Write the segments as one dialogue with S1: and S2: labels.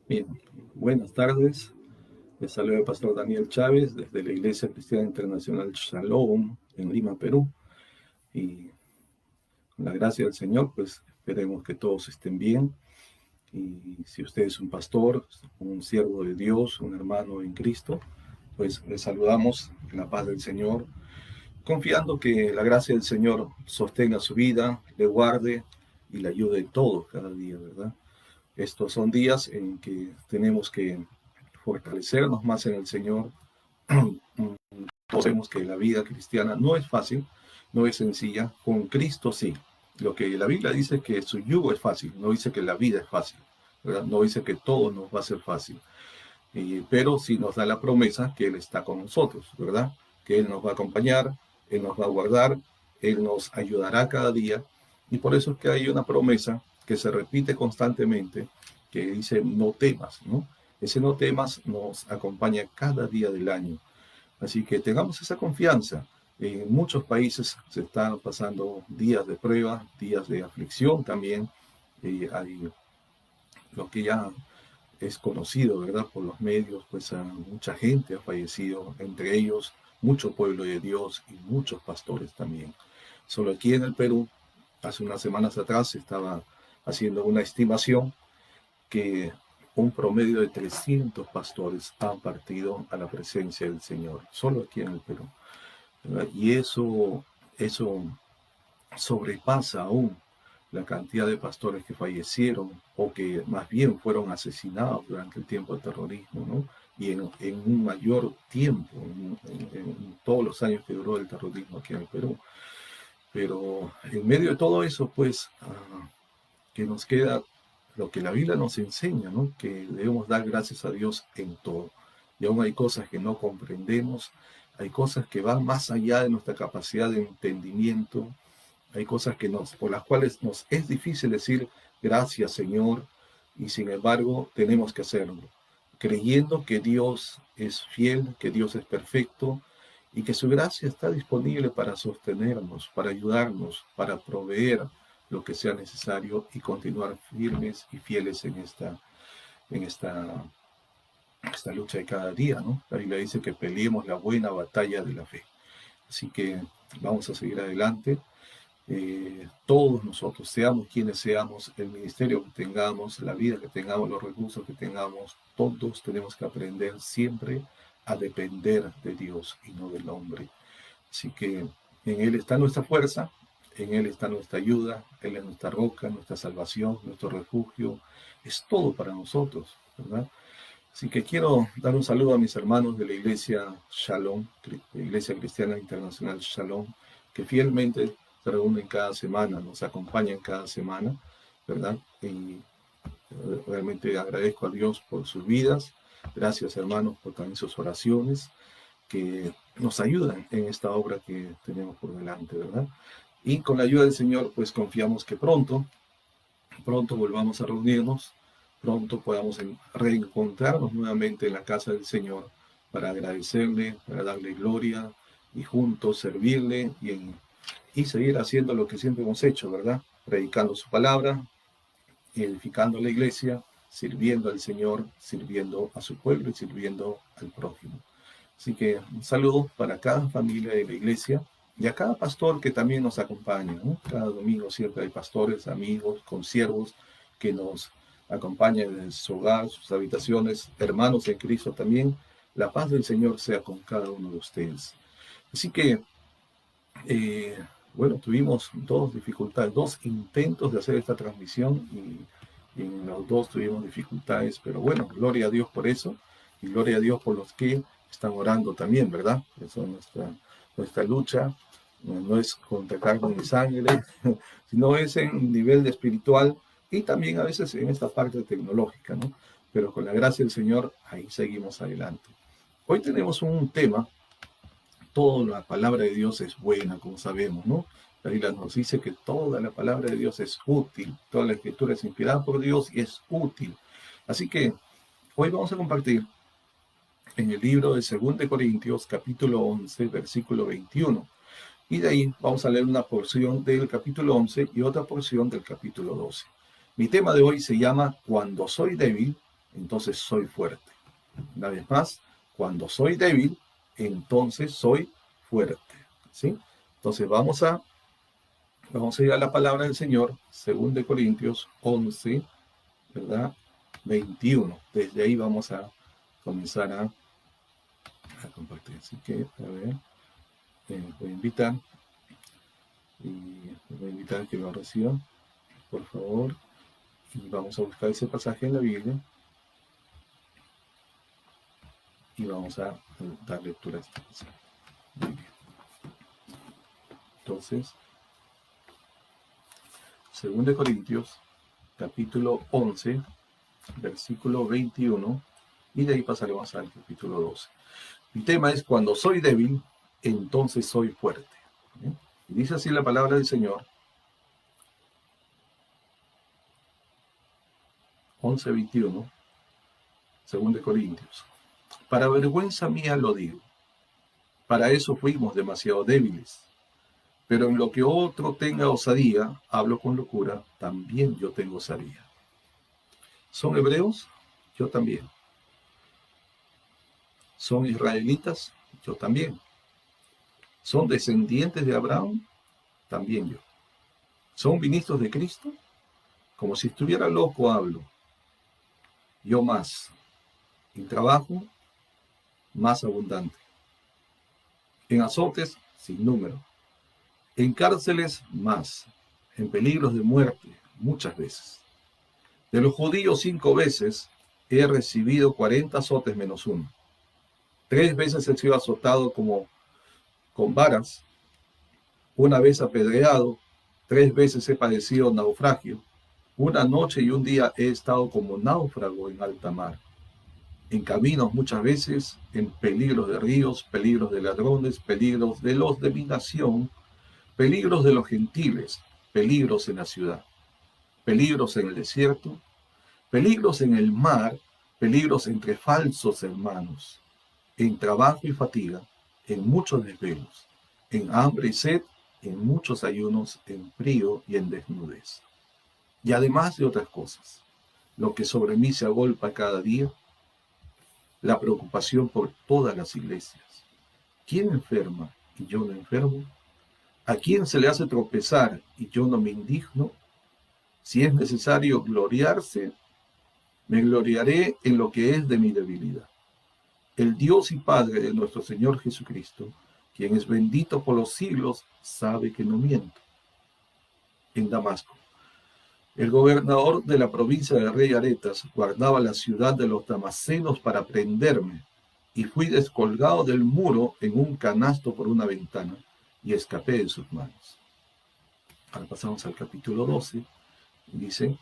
S1: Bien, buenas tardes. Les saluda el pastor Daniel Chávez desde la Iglesia Cristiana Internacional Shalom en Lima, Perú. Y con la gracia del Señor, pues esperemos que todos estén bien. Y si usted es un pastor, un siervo de Dios, un hermano en Cristo, pues les saludamos en la paz del Señor, confiando que la gracia del Señor sostenga su vida, le guarde y le ayude en todo cada día, ¿verdad? Estos son días en que tenemos que fortalecernos más en el Señor. Todos sabemos que la vida cristiana no es fácil, no es sencilla. Con Cristo sí. Lo que la Biblia dice es que su yugo es fácil, no dice que la vida es fácil, ¿verdad? No dice que todo nos va a ser fácil. Pero sí nos da la promesa que Él está con nosotros, ¿verdad? Que Él nos va a acompañar, Él nos va a guardar, Él nos ayudará cada día. Y por eso es que hay una promesa que se repite constantemente, que dice no temas, ¿no? Ese no temas nos acompaña cada día del año. Así que tengamos esa confianza. En muchos países se están pasando días de prueba, días de aflicción también. Hay lo que ya es conocido, ¿verdad? Por los medios, pues mucha gente ha fallecido, entre ellos mucho pueblo de Dios y muchos pastores también. Solo aquí en el Perú, hace unas semanas atrás, se estaba haciendo una estimación que un promedio de 300 pastores han partido a la presencia del Señor, solo aquí en el Perú, ¿verdad? Y eso sobrepasa aún la cantidad de pastores que fallecieron o que más bien fueron asesinados durante el tiempo del terrorismo, ¿no? Y en un mayor tiempo, en todos los años que duró el terrorismo aquí en el Perú. Pero en medio de todo eso, pues, que nos queda lo que la Biblia nos enseña, ¿no? Que debemos dar gracias a Dios en todo. Y aún hay cosas que no comprendemos, hay cosas que van más allá de nuestra capacidad de entendimiento, hay cosas por las cuales nos es difícil decir gracias, Señor, y sin embargo tenemos que hacerlo, creyendo que Dios es fiel, que Dios es perfecto y que su gracia está disponible para sostenernos, para ayudarnos, para proveer lo que sea necesario y continuar firmes y fieles en esta lucha de cada día, ¿no? La Biblia dice que peleemos la buena batalla de la fe. Así que vamos a seguir adelante. Todos nosotros, seamos quienes seamos, el ministerio que tengamos, la vida que tengamos, los recursos que tengamos, todos tenemos que aprender siempre a depender de Dios y no del hombre. Así que en Él está nuestra fuerza, en Él está nuestra ayuda, Él es nuestra roca, nuestra salvación, nuestro refugio, es todo para nosotros, ¿verdad? Así que quiero dar un saludo a mis hermanos de la Iglesia Shalom, Iglesia Cristiana Internacional Shalom, que fielmente se reúnen cada semana, nos acompañan cada semana, ¿verdad? Y realmente agradezco a Dios por sus vidas. Gracias, hermanos, por también sus oraciones que nos ayudan en esta obra que tenemos por delante, ¿verdad? Y con la ayuda del Señor, pues confiamos que pronto volvamos a reunirnos, pronto podamos reencontrarnos nuevamente en la casa del Señor para agradecerle, para darle gloria y juntos servirle y seguir haciendo lo que siempre hemos hecho, ¿verdad? Predicando su palabra, edificando la iglesia, sirviendo al Señor, sirviendo a su pueblo y sirviendo al prójimo. Así que un saludo para cada familia de la iglesia y a cada pastor que también nos acompaña, ¿no? Cada domingo siempre hay pastores, amigos, consiervos que nos acompañan en su hogar, sus habitaciones, hermanos en Cristo también. La paz del Señor sea con cada uno de ustedes. Así que, eh, bueno, tuvimos dos dificultades, dos intentos de hacer esta transmisión y en los dos tuvimos dificultades, pero bueno, gloria a Dios por eso y gloria a Dios por los que están orando también, ¿verdad? Eso es nuestra lucha, no es contra carne ni sangre, sino es en nivel de espiritual y también a veces en esta parte tecnológica, ¿no? Pero con la gracia del Señor, ahí seguimos adelante. Hoy tenemos un tema, toda la palabra de Dios es buena, como sabemos, ¿no? La Biblia nos dice que toda la palabra de Dios es útil, toda la escritura es inspirada por Dios y es útil. Así que hoy vamos a compartir en el libro de 2 Corintios, capítulo 11, versículo 21. Y de ahí vamos a leer una porción del capítulo 11 y otra porción del capítulo 12. Mi tema de hoy se llama Cuando soy débil, entonces soy fuerte. Una vez más, cuando soy débil, entonces soy fuerte. ¿Sí? Entonces vamos a ir a la palabra del Señor, 2 Corintios 11, ¿verdad? 21. Desde ahí vamos a comenzar a compartir. Así que, a ver, voy a invitar a que lo reciban, por favor. Y vamos a buscar ese pasaje en la Biblia y vamos a dar lectura a este pasaje. Muy bien. Entonces, 2 Corintios, capítulo 11, versículo 21, y de ahí pasaremos al capítulo 12. El tema es: cuando soy débil, entonces soy fuerte. ¿Bien? Y dice así la palabra del Señor, 11:21, 2 Corintios. Para vergüenza mía lo digo, para eso fuimos demasiado débiles. Pero en lo que otro tenga osadía, hablo con locura, también yo tengo osadía. ¿Son hebreos? Yo también. ¿Son israelitas? Yo también. ¿Son descendientes de Abraham? También yo. ¿Son ministros de Cristo? Como si estuviera loco hablo. Yo más. En trabajo, más abundante. En azotes, sin número. En cárceles, más. En peligros de muerte, muchas veces. De los judíos 5 veces he recibido 40 azotes menos 1. 3 veces he sido azotado con varas. 1 vez apedreado. 3 veces he padecido naufragio. 1 noche y 1 día he estado como náufrago en alta mar. En caminos muchas veces, en peligros de ríos, peligros de ladrones, peligros de los de mi nación, peligros de los gentiles, peligros en la ciudad, peligros en el desierto, peligros en el mar, peligros entre falsos hermanos, en trabajo y fatiga, en muchos desvelos, en hambre y sed, en muchos ayunos, en frío y en desnudez. Y además de otras cosas, lo que sobre mí se agolpa cada día, la preocupación por todas las iglesias. ¿Quién enferma y yo no enfermo? ¿A quién se le hace tropezar y yo no me indigno? Si es necesario gloriarse, me gloriaré en lo que es de mi debilidad. El Dios y Padre de nuestro Señor Jesucristo, quien es bendito por los siglos, sabe que no miento. En Damasco, el gobernador de la provincia de Rey Aretas guardaba la ciudad de los damascenos para prenderme, y fui descolgado del muro en un canasto por una ventana, y escapé de sus manos. Ahora pasamos al capítulo 12, y dice: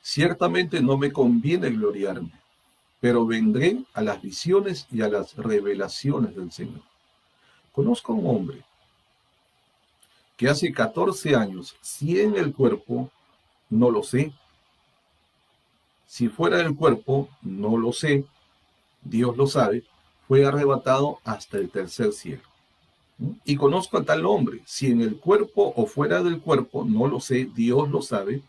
S1: ciertamente no me conviene gloriarme, pero vendré a las visiones y a las revelaciones del Señor. Conozco a un hombre que hace 14 años, si en el cuerpo, no lo sé. Si fuera del cuerpo, no lo sé. Dios lo sabe. Fue arrebatado hasta el tercer cielo. Y conozco a tal hombre, si en el cuerpo o fuera del cuerpo, no lo sé, Dios lo sabe,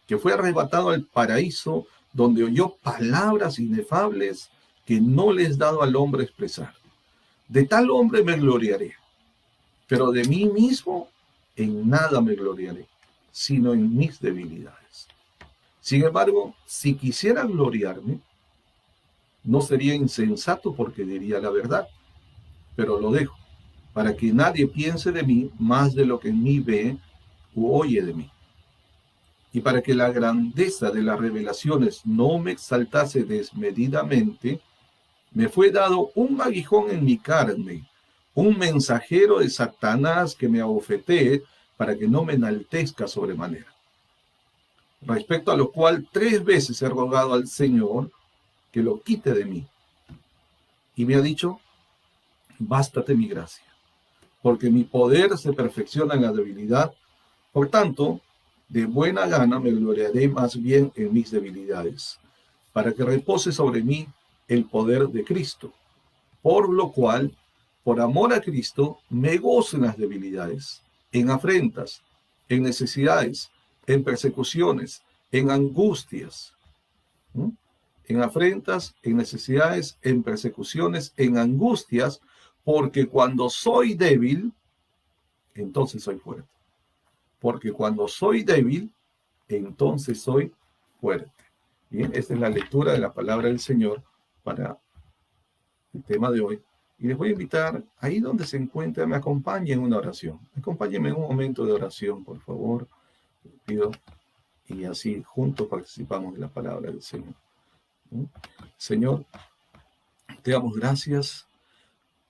S1: que fue arrebatado al paraíso, donde oyó palabras inefables que no le es dado al hombre expresar. De tal hombre me gloriaré, pero de mí mismo en nada me gloriaré, sino en mis debilidades. Sin embargo, si quisiera gloriarme, no sería insensato porque diría la verdad, pero lo dejo, para que nadie piense de mí más de lo que en mí ve u oye de mí. Y para que la grandeza de las revelaciones no me exaltase desmedidamente, me fue dado un aguijón en mi carne, un mensajero de Satanás que me abofetee para que no me enaltezca sobremanera. Respecto a lo cual 3 veces he rogado al Señor que lo quite de mí. Y me ha dicho: bástate mi gracia, porque mi poder se perfecciona en la debilidad. Por tanto, de buena gana me gloriaré más bien en mis debilidades, para que repose sobre mí el poder de Cristo. Por lo cual, por amor a Cristo, me gozo en las debilidades, en afrentas, en necesidades, en persecuciones, en angustias, en afrentas, en necesidades, en persecuciones, en angustias, porque cuando soy débil, entonces soy fuerte. Porque cuando soy débil, entonces soy fuerte. Bien, esta es la lectura de la palabra del Señor para el tema de hoy. Y les voy a invitar, ahí donde se encuentren, me acompañen en una oración. Acompáñenme en un momento de oración, por favor. Les pido. Y así juntos participamos de la palabra del Señor. Señor, te damos gracias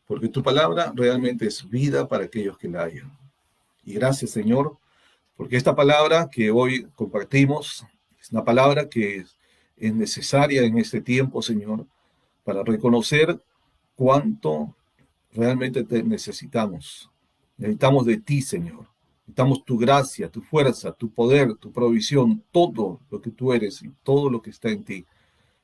S1: porque tu palabra realmente es vida para aquellos que la hayan. Y gracias, Señor, porque esta palabra que hoy compartimos es una palabra que es necesaria en este tiempo, Señor, para reconocer cuánto realmente te necesitamos. Necesitamos de ti, Señor. Necesitamos tu gracia, tu fuerza, tu poder, tu provisión, todo lo que tú eres y todo lo que está en ti,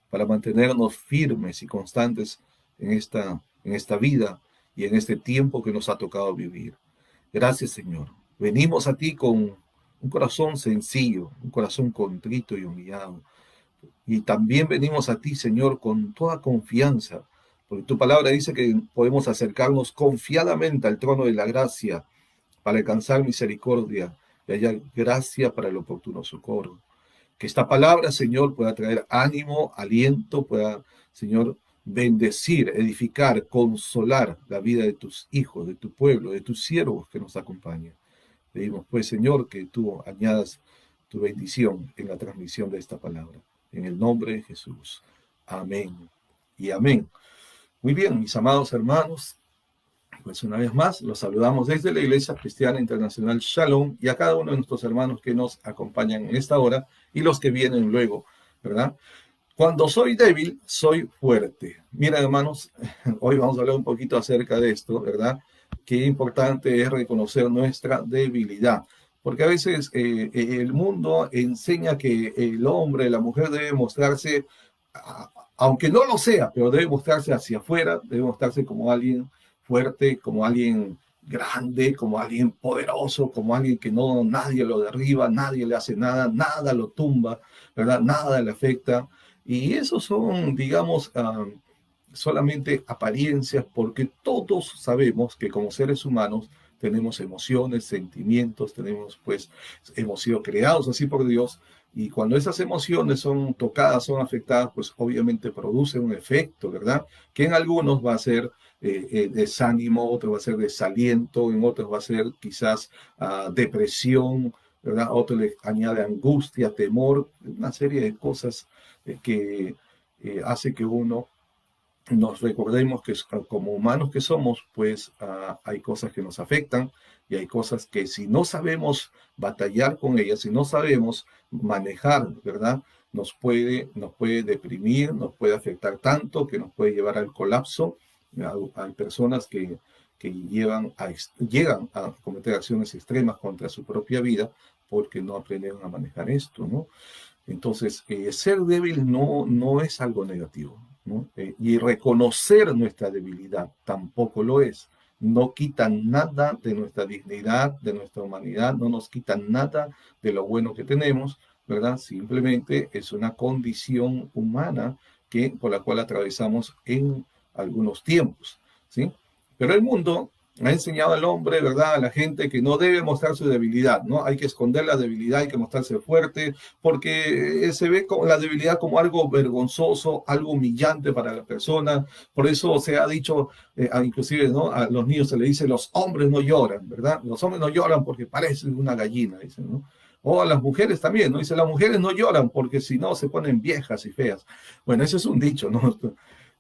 S1: para mantenernos firmes y constantes en esta vida y en este tiempo que nos ha tocado vivir. Gracias, Señor. Venimos a ti con un corazón sencillo, un corazón contrito y humillado. Y también venimos a ti, Señor, con toda confianza, porque tu palabra dice que podemos acercarnos confiadamente al trono de la gracia para alcanzar misericordia y hallar gracia para el oportuno socorro. Que esta palabra, Señor, pueda traer ánimo, aliento, pueda, Señor, bendecir, edificar, consolar la vida de tus hijos, de tu pueblo, de tus siervos que nos acompañan. Pedimos, pues, Señor, que tú añadas tu bendición en la transmisión de esta palabra. En el nombre de Jesús. Amén y amén. Muy bien, mis amados hermanos, pues una vez más los saludamos desde la Iglesia Cristiana Internacional Shalom y a cada uno de nuestros hermanos que nos acompañan en esta hora y los que vienen luego, ¿verdad? Cuando soy débil, soy fuerte. Mira, hermanos, hoy vamos a hablar un poquito acerca de esto, ¿verdad? Qué importante es reconocer nuestra debilidad. Porque a veces el mundo enseña que el hombre, la mujer debe mostrarse, aunque no lo sea, pero debe mostrarse hacia afuera, debe mostrarse como alguien fuerte, como alguien grande, como alguien poderoso, como alguien que no nadie lo derriba, nadie le hace nada, nada lo tumba, ¿verdad? Nada le afecta. Y eso son, digamos, solamente apariencias, porque todos sabemos que como seres humanos tenemos emociones, sentimientos, hemos sido creados así por Dios, y cuando esas emociones son tocadas, son afectadas, pues obviamente produce un efecto, ¿verdad? Que en algunos va a ser desánimo, otros va a ser desaliento, en otros va a ser quizás depresión, ¿verdad? Otro le añade angustia, temor, una serie de cosas que hace que uno nos recordemos que como humanos que somos, pues hay cosas que nos afectan y hay cosas que si no sabemos batallar con ellas, si no sabemos manejar, ¿verdad? Nos puede deprimir, nos puede afectar tanto que nos puede llevar al colapso. Hay personas que llegan a cometer acciones extremas contra su propia vida porque no aprendieron a manejar esto, ¿no? Entonces, ser débil no es algo negativo, ¿no? Y reconocer nuestra debilidad tampoco lo es. No quitan nada de nuestra dignidad, de nuestra humanidad, no nos quitan nada de lo bueno que tenemos, ¿verdad? Simplemente es una condición humana por la cual atravesamos en algunos tiempos, ¿sí? Pero el mundo ha enseñado al hombre, ¿verdad?, a la gente que no debe mostrar su debilidad, ¿no? Hay que esconder la debilidad, hay que mostrarse fuerte, porque se ve como la debilidad como algo vergonzoso, algo humillante para la persona. Por eso se ha dicho, inclusive, ¿no?, a los niños se le dice, los hombres no lloran, ¿verdad? Los hombres no lloran porque parecen una gallina, dicen, ¿no? O a las mujeres también, ¿no? Dice, las mujeres no lloran porque si no se ponen viejas y feas. Bueno, ese es un dicho, ¿no?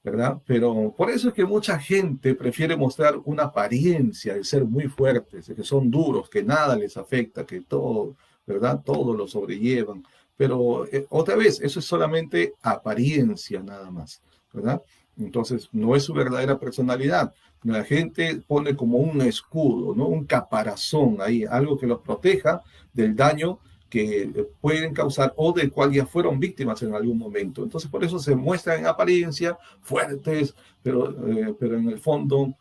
S1: ¿Verdad? Pero por eso es que mucha gente prefiere mostrar una apariencia de ser muy fuertes, de que son duros, que nada les afecta, que todo, ¿verdad? Todo lo sobrellevan. Pero otra vez, eso es solamente apariencia nada más, ¿verdad? Entonces, no es su verdadera personalidad. La gente pone como un escudo, ¿no? Un caparazón ahí, algo que los proteja del daño que pueden causar o del cual ya fueron víctimas en algún momento. Entonces, por eso se muestran en apariencia fuertes, pero en el fondo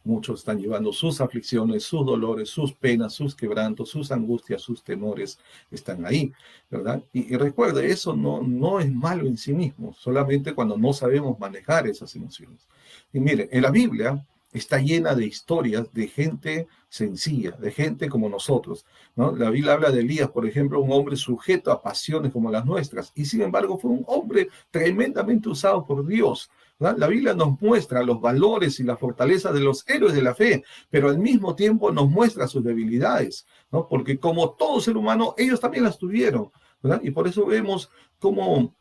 S1: Muchos están llevando sus aflicciones, sus dolores, sus penas, sus quebrantos, sus angustias, sus temores, están ahí, ¿verdad? Y recuerde, eso no es malo en sí mismo, solamente cuando no sabemos manejar esas emociones. Y mire, en la Biblia está llena de historias de gente sencilla, de gente como nosotros, ¿no? La Biblia habla de Elías, por ejemplo, un hombre sujeto a pasiones como las nuestras, y sin embargo fue un hombre tremendamente usado por Dios. ¿Verdad? La Biblia nos muestra los valores y la fortaleza de los héroes de la fe, pero al mismo tiempo nos muestra sus debilidades, ¿no? Porque como todo ser humano, ellos también las tuvieron, ¿verdad? Y por eso vemos cómo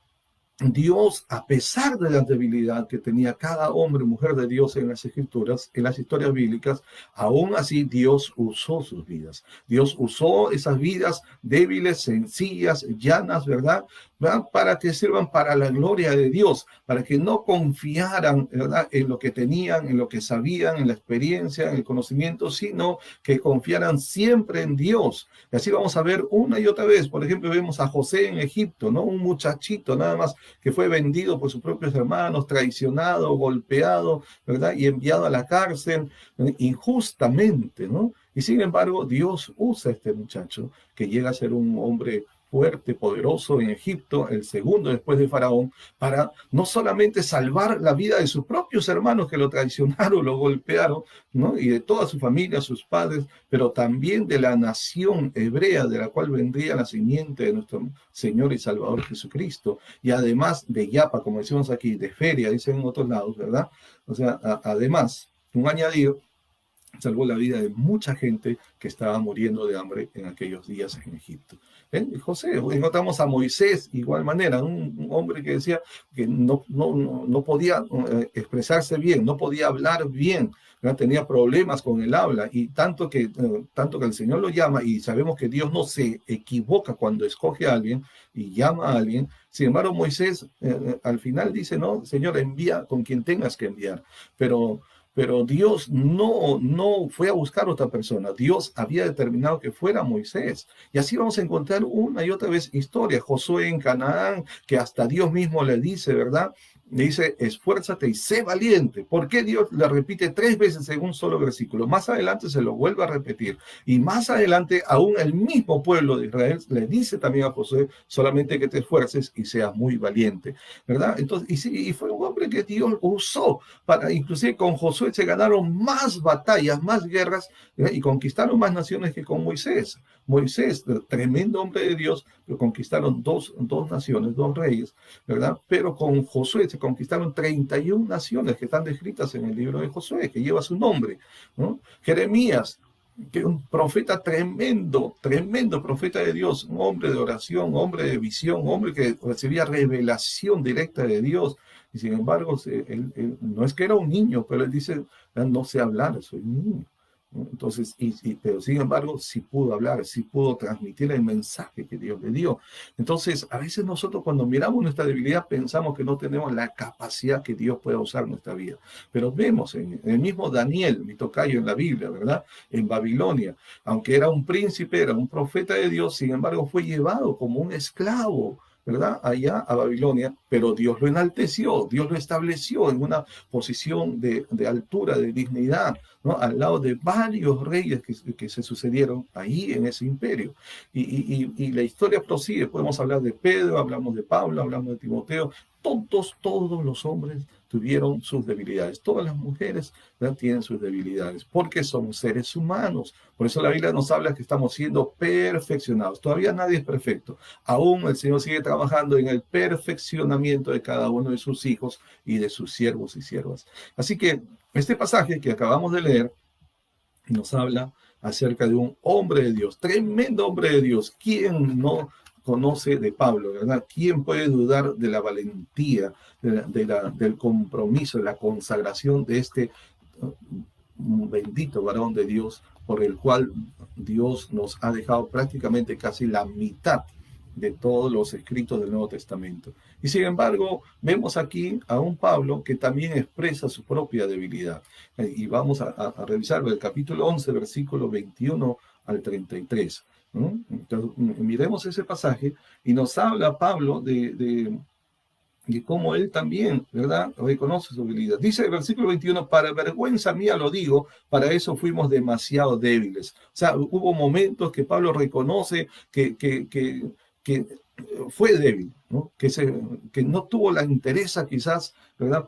S1: Dios, a pesar de la debilidad que tenía cada hombre y mujer de Dios en las escrituras, en las historias bíblicas, aún así Dios usó sus vidas. Dios usó esas vidas débiles, sencillas, llanas, ¿verdad? ¿Verdad? Para que sirvan para la gloria de Dios, para que no confiaran, ¿verdad?, en lo que tenían, en lo que sabían, en la experiencia, en el conocimiento, sino que confiaran siempre en Dios. Y así vamos a ver una y otra vez. Por ejemplo, vemos a José en Egipto, ¿no? Un muchachito nada más que fue vendido por sus propios hermanos, traicionado, golpeado, ¿verdad? Y enviado a la cárcel injustamente, ¿no? Y sin embargo, Dios usa a este muchacho que llega a ser un hombre fuerte, poderoso en Egipto, el segundo después de Faraón, para no solamente salvar la vida de sus propios hermanos que lo traicionaron, lo golpearon, ¿no? Y de toda su familia, sus padres, pero también de la nación hebrea de la cual vendría la simiente de nuestro Señor y Salvador Jesucristo, y además de Yapa, como decimos aquí, de feria, dicen en otros lados, ¿verdad? O sea, además, un añadido, salvó la vida de mucha gente que estaba muriendo de hambre en aquellos días en Egipto. José, encontramos a Moisés, igual manera, un hombre que decía que no podía expresarse bien, no podía hablar bien, ¿verdad? Tenía problemas con el habla, y tanto que el Señor lo llama, y sabemos que Dios no se equivoca cuando escoge a alguien y llama a alguien. Sin embargo, Moisés al final dice, no, Señor, envía con quien tengas que enviar, pero Dios no fue a buscar a otra persona. Dios había determinado que fuera Moisés. Y así vamos a encontrar una y otra vez historias. Josué en Canaán, que hasta Dios mismo le dice, ¿verdad? Le dice, esfuérzate y sé valiente. ¿Por qué Dios le repite 3 veces en un solo versículo? Más adelante se lo vuelve a repetir. Y más adelante, aún el mismo pueblo de Israel le dice también a Josué, solamente que te esfuerces y seas muy valiente, ¿verdad? Entonces, y fue un hombre que Dios usó para, inclusive con Josué se ganaron más batallas, más guerras, y conquistaron más naciones que con Moisés. Moisés, tremendo hombre de Dios, pero conquistaron dos naciones, 2 reyes, ¿verdad? Pero con Josué se conquistaron 31 naciones que están descritas en el libro de Josué, que lleva su nombre, ¿no? Jeremías, que un profeta tremendo, tremendo profeta de Dios, un hombre de oración, hombre de visión, hombre que recibía revelación directa de Dios. Y sin embargo, él no es que era un niño, pero él dice, no sé hablar, soy un niño. Entonces, pero sin embargo, sí pudo hablar, sí pudo transmitir el mensaje que Dios le dio. Entonces, a veces nosotros cuando miramos nuestra debilidad pensamos que no tenemos la capacidad que Dios pueda usar en nuestra vida. Pero vemos en el mismo Daniel, mi tocayo en la Biblia, ¿verdad? En Babilonia, aunque era un príncipe, era un profeta de Dios, sin embargo fue llevado como un esclavo, ¿verdad? Allá a Babilonia, pero Dios lo enalteció, Dios lo estableció en una posición de altura, de dignidad, ¿no? Al lado de varios reyes que se sucedieron ahí en ese imperio. Y la historia prosigue, podemos hablar de Pedro, hablamos de Pablo, hablamos de Timoteo, todos los hombres tuvieron sus debilidades, todas las mujeres, ¿verdad?, tienen sus debilidades, porque somos seres humanos. Por eso la Biblia nos habla que estamos siendo perfeccionados. Todavía nadie es perfecto. Aún el Señor sigue trabajando en el perfeccionamiento de cada uno de sus hijos y de sus siervos y siervas. Así que este pasaje que acabamos de leer nos habla acerca de un hombre de Dios, tremendo hombre de Dios. ¿Quién no conoce de Pablo, verdad? ¿Quién puede dudar de la valentía, del compromiso, de la consagración de este bendito varón de Dios, por el cual Dios nos ha dejado prácticamente casi la mitad de todos los escritos del Nuevo Testamento? Y sin embargo, vemos aquí a un Pablo que también expresa su propia debilidad. Y vamos a revisar el capítulo 11, versículo 21 al 33. ¿No? Entonces, miremos ese pasaje y nos habla Pablo de y cómo él también, ¿verdad?, reconoce su debilidad. Dice el versículo 21, para vergüenza mía lo digo, para eso fuimos demasiado débiles. O sea, hubo momentos que Pablo reconoce que fue débil, ¿no? Que no tuvo la entereza quizás, ¿verdad?,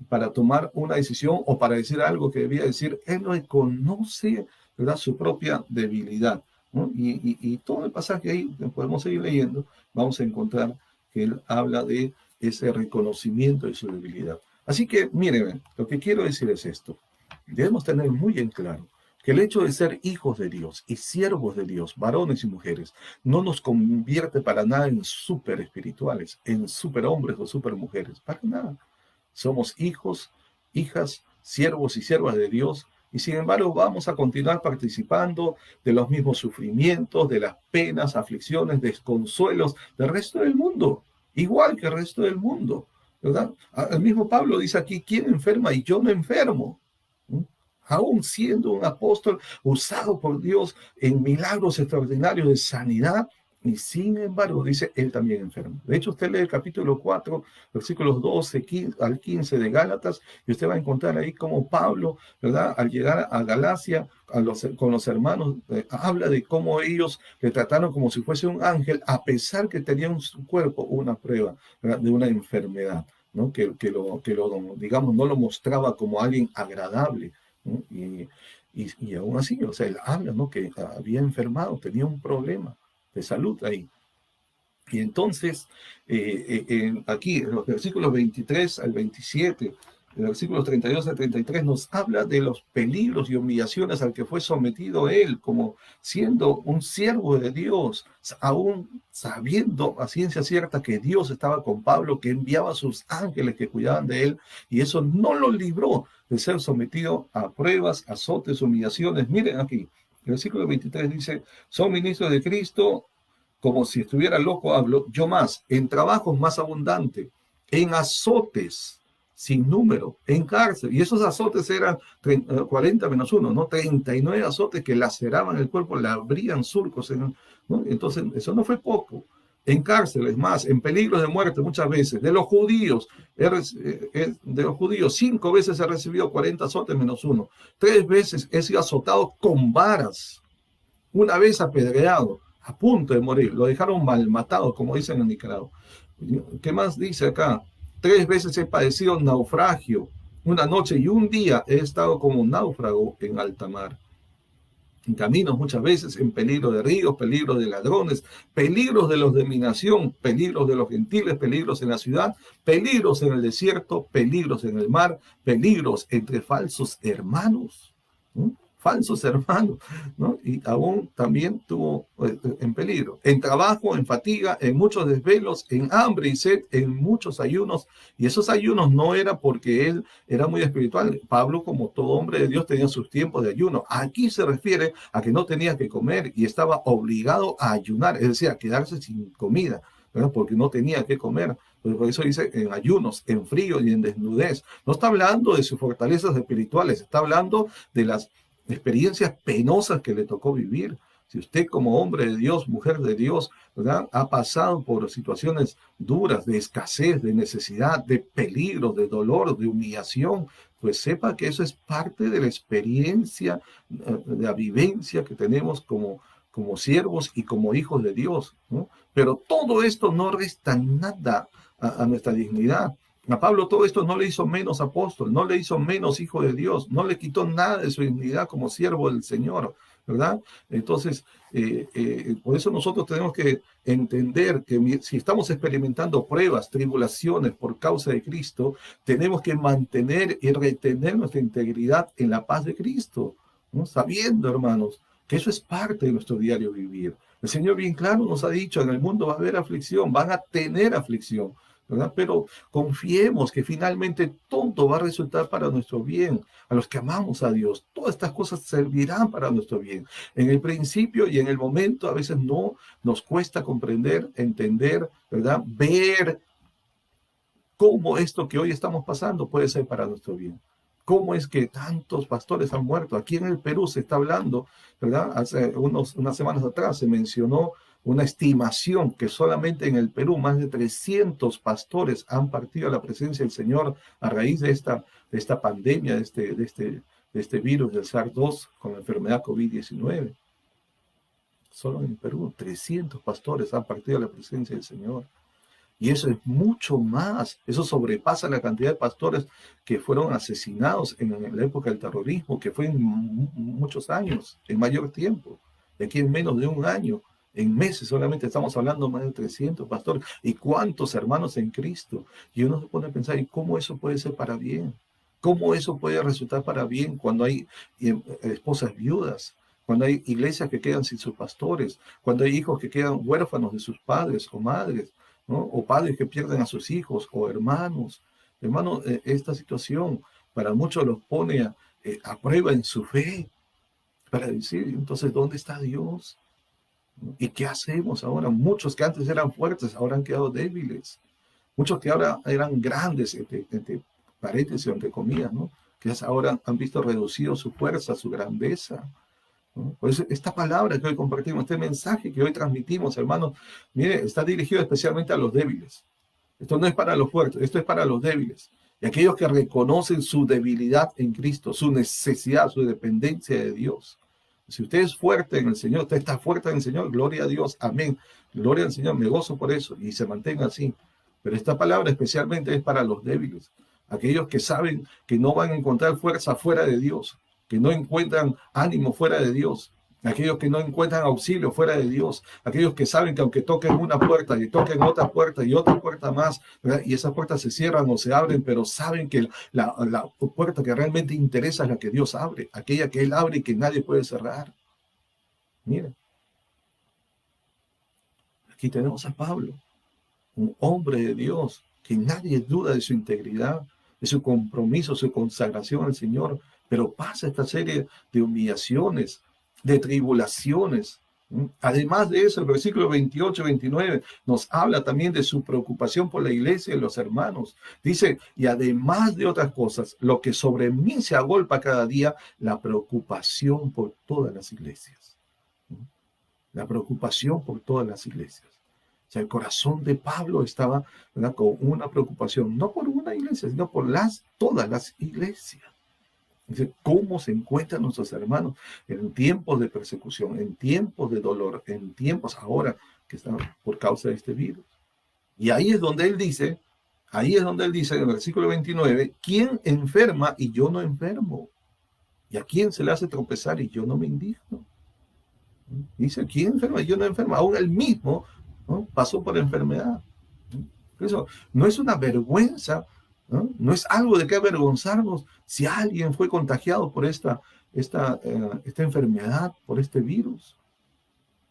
S1: para tomar una decisión o para decir algo que debía decir. Él reconoce, ¿verdad?, su propia debilidad, ¿no? Y todo el pasaje ahí, podemos seguir leyendo, vamos a encontrar que él habla de ese reconocimiento de su debilidad. Así que, miren, lo que quiero decir es esto. Debemos tener muy en claro que el hecho de ser hijos de Dios y siervos de Dios, varones y mujeres, no nos convierte para nada en súper espirituales, en súper hombres o súper mujeres, para nada. Somos hijos, hijas, siervos y siervas de Dios, y sin embargo vamos a continuar participando de los mismos sufrimientos, de las penas, aflicciones, desconsuelos del resto del mundo, igual que el resto del mundo, ¿verdad? El mismo Pablo dice aquí, ¿quién enferma y yo no enfermo? ¿Mm? Aún siendo un apóstol usado por Dios en milagros extraordinarios de sanidad, y sin embargo, dice, él también enfermo. De hecho, usted lee el capítulo 4, versículos 12 al 15 de Gálatas, y usted va a encontrar ahí cómo Pablo, ¿verdad?, al llegar a Galacia con los hermanos, habla de cómo ellos le trataron como si fuese un ángel, a pesar que tenía en su cuerpo una prueba, ¿verdad?, de una enfermedad, ¿no? Digamos, no lo mostraba como alguien agradable, ¿no? Y aún así, o sea, él habla, ¿no?, que había enfermado, tenía un problema de salud ahí. Y entonces, aquí, en los versículos 23 al 27, en los versículos 32 al 33, nos habla de los peligros y humillaciones al que fue sometido él, como siendo un siervo de Dios, aún sabiendo a ciencia cierta que Dios estaba con Pablo, que enviaba a sus ángeles que cuidaban de él, y eso no lo libró de ser sometido a pruebas, azotes, humillaciones. Miren aquí, el versículo 23 dice, son ministros de Cristo, como si estuviera loco hablo, yo más, en trabajos más abundantes, en azotes sin número, en cárcel. Y esos azotes eran 40 menos 1, ¿no? 39 azotes que laceraban el cuerpo, le abrían surcos, ¿no? Entonces, eso no fue poco. En cárceles más, en peligros de muerte muchas veces. De los judíos, 5 veces he recibido 40 azotes menos 1. 3 veces he sido azotado con varas. Una vez apedreado, a punto de morir. Lo dejaron mal matado, como dicen en Nicaragua. ¿Qué más dice acá? 3 veces he padecido naufragio. Una noche y un día he estado como un náufrago en alta mar. En caminos muchas veces, en peligro de ríos, peligros de ladrones, peligros de los de mi nación, peligros de los gentiles, peligros en la ciudad, peligros en el desierto, peligros en el mar, peligros entre falsos hermanos. ¿Mm? Falsos hermanos, ¿no? Y aún también tuvo en peligro, en trabajo, en fatiga, en muchos desvelos, en hambre y sed, en muchos ayunos. Y esos ayunos no era porque él era muy espiritual. Pablo, como todo hombre de Dios, tenía sus tiempos de ayuno. Aquí se refiere a que no tenía que comer y estaba obligado a ayunar, es decir, a quedarse sin comida, ¿verdad?, porque no tenía que comer. Por eso dice en ayunos, en frío y en desnudez. No está hablando de sus fortalezas espirituales, está hablando de las experiencias penosas que le tocó vivir. Si usted como hombre de Dios, mujer de Dios, ¿verdad?, ha pasado por situaciones duras, de escasez, de necesidad, de peligro, de dolor, de humillación, pues sepa que eso es parte de la experiencia, de la vivencia que tenemos como siervos y como hijos de Dios, ¿no? Pero todo esto no resta nada a nuestra dignidad. A Pablo todo esto no le hizo menos apóstol, no le hizo menos hijo de Dios, no le quitó nada de su dignidad como siervo del Señor, ¿verdad? Entonces, por eso nosotros tenemos que entender que si estamos experimentando pruebas, tribulaciones por causa de Cristo, tenemos que mantener y retener nuestra integridad en la paz de Cristo, ¿no? Sabiendo, hermanos, que eso es parte de nuestro diario vivir. El Señor bien claro nos ha dicho, en el mundo va a haber aflicción, van a tener aflicción, ¿verdad? Pero confiemos que finalmente todo va a resultar para nuestro bien. A los que amamos a Dios, todas estas cosas servirán para nuestro bien. En el principio y en el momento a veces no nos cuesta comprender, entender, ¿verdad?, ver cómo esto que hoy estamos pasando puede ser para nuestro bien. ¿Cómo es que tantos pastores han muerto? Aquí en el Perú se está hablando, ¿verdad? Hace unas semanas atrás se mencionó una estimación que solamente en el Perú más de 300 pastores han partido a la presencia del Señor a raíz de esta pandemia, de este virus del SARS-2 con la enfermedad COVID-19. Solo en Perú, 300 pastores han partido a la presencia del Señor. Y eso es mucho más. Eso sobrepasa la cantidad de pastores que fueron asesinados en la época del terrorismo, que fue en muchos años, en mayor tiempo. Y aquí en menos de un año, en meses solamente estamos hablando más de 300 pastores. ¿Y cuántos hermanos en Cristo? Y uno se pone a pensar, ¿y cómo eso puede ser para bien? ¿Cómo eso puede resultar para bien cuando hay esposas viudas? Cuando hay iglesias que quedan sin sus pastores, cuando hay hijos que quedan huérfanos de sus padres o madres, ¿no? O padres que pierden a sus hijos, o hermanos. Hermano, esta situación para muchos los pone a prueba en su fe, para decir, entonces, ¿dónde está Dios? ¿Y qué hacemos ahora? Muchos que antes eran fuertes, ahora han quedado débiles. Muchos que ahora eran grandes, entre paréntesis, entre comillas, ¿no? Que ahora han visto reducido su fuerza, su grandeza. ¿No? Por eso esta palabra que hoy compartimos, este mensaje que hoy transmitimos, hermanos, mire, está dirigido especialmente a los débiles. Esto no es para los fuertes, esto es para los débiles. Y aquellos que reconocen su debilidad en Cristo, su necesidad, su dependencia de Dios. Si usted es fuerte en el Señor, usted está fuerte en el Señor, gloria a Dios, amén. Gloria al Señor, me gozo por eso y se mantenga así. Pero esta palabra especialmente es para los débiles. Aquellos que saben que no van a encontrar fuerza fuera de Dios, que no encuentran ánimo fuera de Dios, aquellos que no encuentran auxilio fuera de Dios, aquellos que saben que aunque toquen una puerta y toquen otra puerta y otra puerta más, ¿verdad? Y esas puertas se cierran o se abren, pero saben que la puerta que realmente interesa es la que Dios abre, aquella que Él abre y que nadie puede cerrar. Mira, aquí tenemos a Pablo, un hombre de Dios, que nadie duda de su integridad, de su compromiso, su consagración al Señor, pero pasa esta serie de humillaciones, de tribulaciones. Además de eso, el versículo 28 y 29 nos habla también de su preocupación por la iglesia y los hermanos. Dice, y además de otras cosas, lo que sobre mí se agolpa cada día, la preocupación por todas las iglesias. La preocupación por todas las iglesias. O sea, el corazón de Pablo estaba, ¿verdad?, con una preocupación, no por una iglesia, sino por todas las iglesias. Dice, ¿cómo se encuentran nuestros hermanos en tiempos de persecución, en tiempos de dolor, en tiempos ahora que están por causa de este virus? Y ahí es donde él dice en el versículo 29, ¿quién enferma y yo no enfermo? ¿Y a quién se le hace tropezar y yo no me indigno? Dice, ¿quién enferma y yo no enfermo? Aún él mismo, ¿no?, pasó por enfermedad. Eso no es una vergüenza, ¿no? No es algo de qué avergonzarnos si alguien fue contagiado por esta enfermedad, por este virus,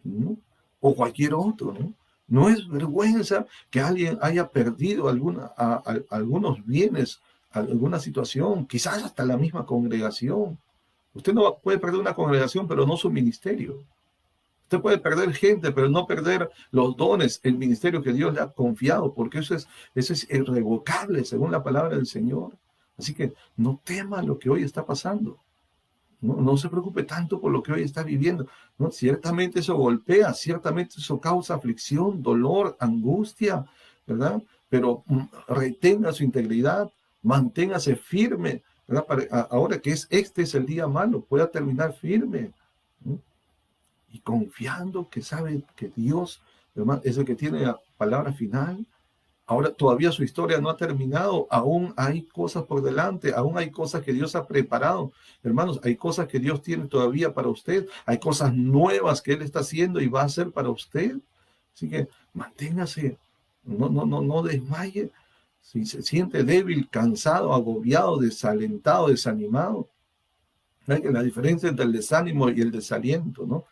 S1: ¿no? O cualquier otro, ¿no? No es vergüenza que alguien haya perdido algunos bienes, alguna situación, quizás hasta la misma congregación. Usted no puede perder una congregación, pero no su ministerio. Usted puede perder gente, pero no perder los dones, el ministerio que Dios le ha confiado, porque eso es irrevocable según la palabra del Señor. Así que no tema lo que hoy está pasando. No se preocupe tanto por lo que hoy está viviendo, ¿no? Ciertamente eso golpea, ciertamente eso causa aflicción, dolor, angustia, ¿verdad? Pero retenga su integridad, manténgase firme, ¿verdad? Ahora que este es el día malo, pueda terminar firme, ¿no? Y confiando que sabe que Dios, hermano, es el que tiene la palabra final. Ahora todavía su historia no ha terminado, aún hay cosas por delante, aún hay cosas que Dios ha preparado. Hermanos, hay cosas que Dios tiene todavía para usted, hay cosas nuevas que Él está haciendo y va a hacer para usted. Así que manténgase, no desmaye. Si se siente débil, cansado, agobiado, desalentado, desanimado, la diferencia entre el desánimo y el desaliento, ¿no?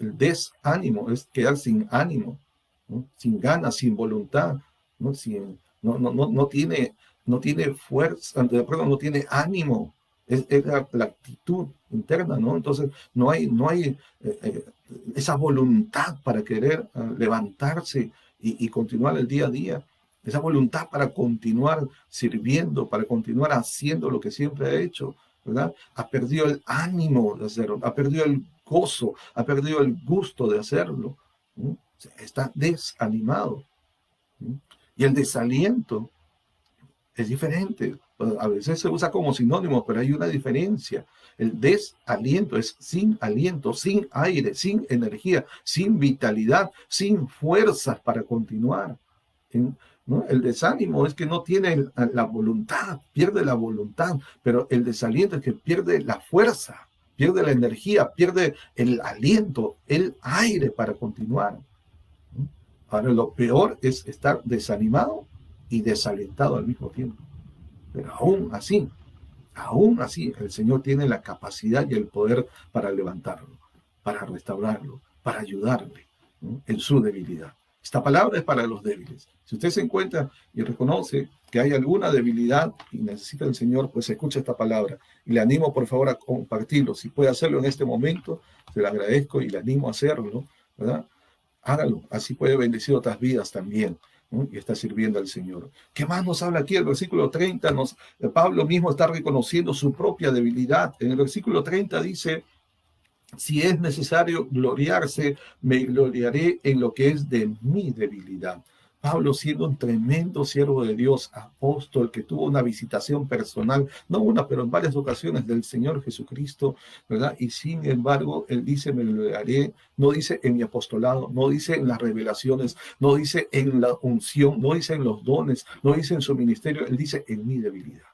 S1: El desánimo es quedar sin ánimo, ¿no? Sin ganas, sin voluntad, ¿no? No tiene fuerza, perdón, no tiene ánimo, es la actitud interna, ¿no? Entonces no hay esa voluntad para querer levantarse y continuar el día a día, esa voluntad para continuar sirviendo, para continuar haciendo lo que siempre ha hecho, ¿verdad? Ha perdido el ánimo de hacerlo, ha perdido el gozo, ha perdido el gusto de hacerlo. ¿Mm? Está desanimado. ¿Mm? Y el desaliento es diferente. A veces se usa como sinónimo, pero hay una diferencia. El desaliento es sin aliento, sin aire, sin energía, sin vitalidad, sin fuerzas para continuar. ¿No? El desánimo es que no tiene la voluntad, pierde la voluntad, pero el desaliento es que pierde la fuerza, pierde la energía, pierde el aliento, el aire para continuar. Ahora, lo peor es estar desanimado y desalentado al mismo tiempo. Pero aún así, el Señor tiene la capacidad y el poder para levantarlo, para restaurarlo, para ayudarle, ¿no?, en su debilidad. Esta palabra es para los débiles. Si usted se encuentra y reconoce que hay alguna debilidad y necesita el Señor, pues escucha esta palabra. Y le animo, por favor, a compartirlo. Si puede hacerlo en este momento, se lo agradezco y le animo a hacerlo, ¿verdad? Hágalo, así puede bendecir otras vidas también, ¿no? Y está sirviendo al Señor. ¿Qué más nos habla aquí? El versículo 30, Pablo mismo está reconociendo su propia debilidad. En el versículo 30 dice: si es necesario gloriarse, me gloriaré en lo que es de mi debilidad. Pablo, siendo un tremendo siervo de Dios, apóstol, que tuvo una visitación personal, no una, pero en varias ocasiones del Señor Jesucristo, ¿verdad? Y sin embargo, él dice, me gloriaré, no dice en mi apostolado, no dice en las revelaciones, no dice en la unción, no dice en los dones, no dice en su ministerio, él dice en mi debilidad.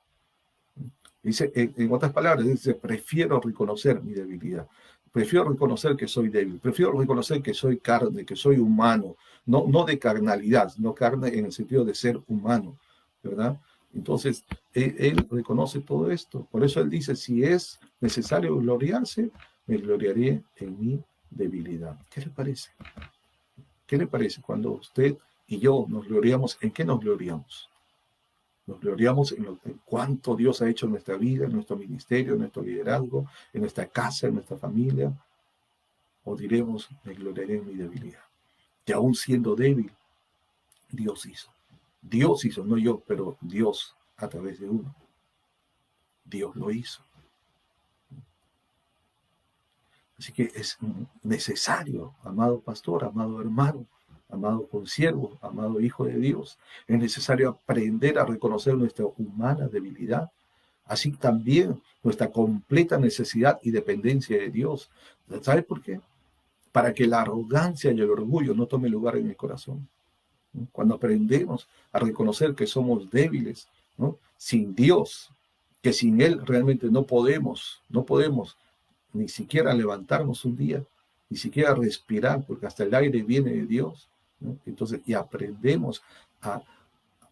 S1: Dice, en otras palabras, dice, prefiero reconocer mi debilidad. Prefiero reconocer que soy débil, prefiero reconocer que soy carne, que soy humano, no de carnalidad, no carne en el sentido de ser humano, ¿verdad? Entonces, él reconoce todo esto. Por eso él dice, si es necesario gloriarse, me gloriaré en mi debilidad. ¿Qué le parece? ¿Qué le parece cuando usted y yo nos gloriamos? ¿En qué nos gloriamos? Nos gloriamos en cuánto Dios ha hecho en nuestra vida, en nuestro ministerio, en nuestro liderazgo, en nuestra casa, en nuestra familia. O diremos, me gloriaré en mi debilidad. Que aún siendo débil, Dios hizo. Dios hizo, no yo, pero Dios a través de uno. Dios lo hizo. Así que es necesario, amado pastor, amado hermano, amado consiervo, amado hijo de Dios, es necesario aprender a reconocer nuestra humana debilidad, así también nuestra completa necesidad y dependencia de Dios. ¿Sabe por qué? Para que la arrogancia y el orgullo no tome lugar en el corazón. Cuando aprendemos a reconocer que somos débiles, ¿no?, sin Dios, que sin Él realmente no podemos ni siquiera levantarnos un día, ni siquiera respirar, porque hasta el aire viene de Dios, ¿no? Entonces, y aprendemos a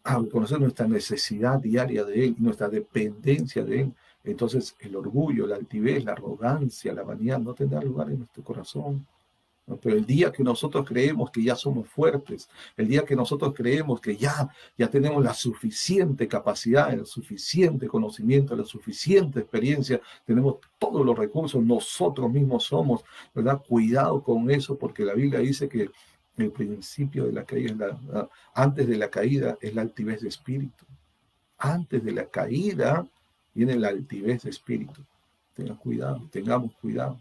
S1: reconocer nuestra necesidad diaria de Él, nuestra dependencia de Él. Entonces, el orgullo, la altivez, la arrogancia, la vanidad no tendrá lugar en nuestro corazón, ¿no? Pero el día que nosotros creemos que ya somos fuertes, el día que nosotros creemos que ya tenemos la suficiente capacidad, el suficiente conocimiento, la suficiente experiencia, tenemos todos los recursos, nosotros mismos somos, ¿verdad? Cuidado con eso, porque la Biblia dice que el principio de la caída, antes de la caída, es la altivez de espíritu. Antes de la caída viene la altivez de espíritu. Tengan cuidado, tengamos cuidado.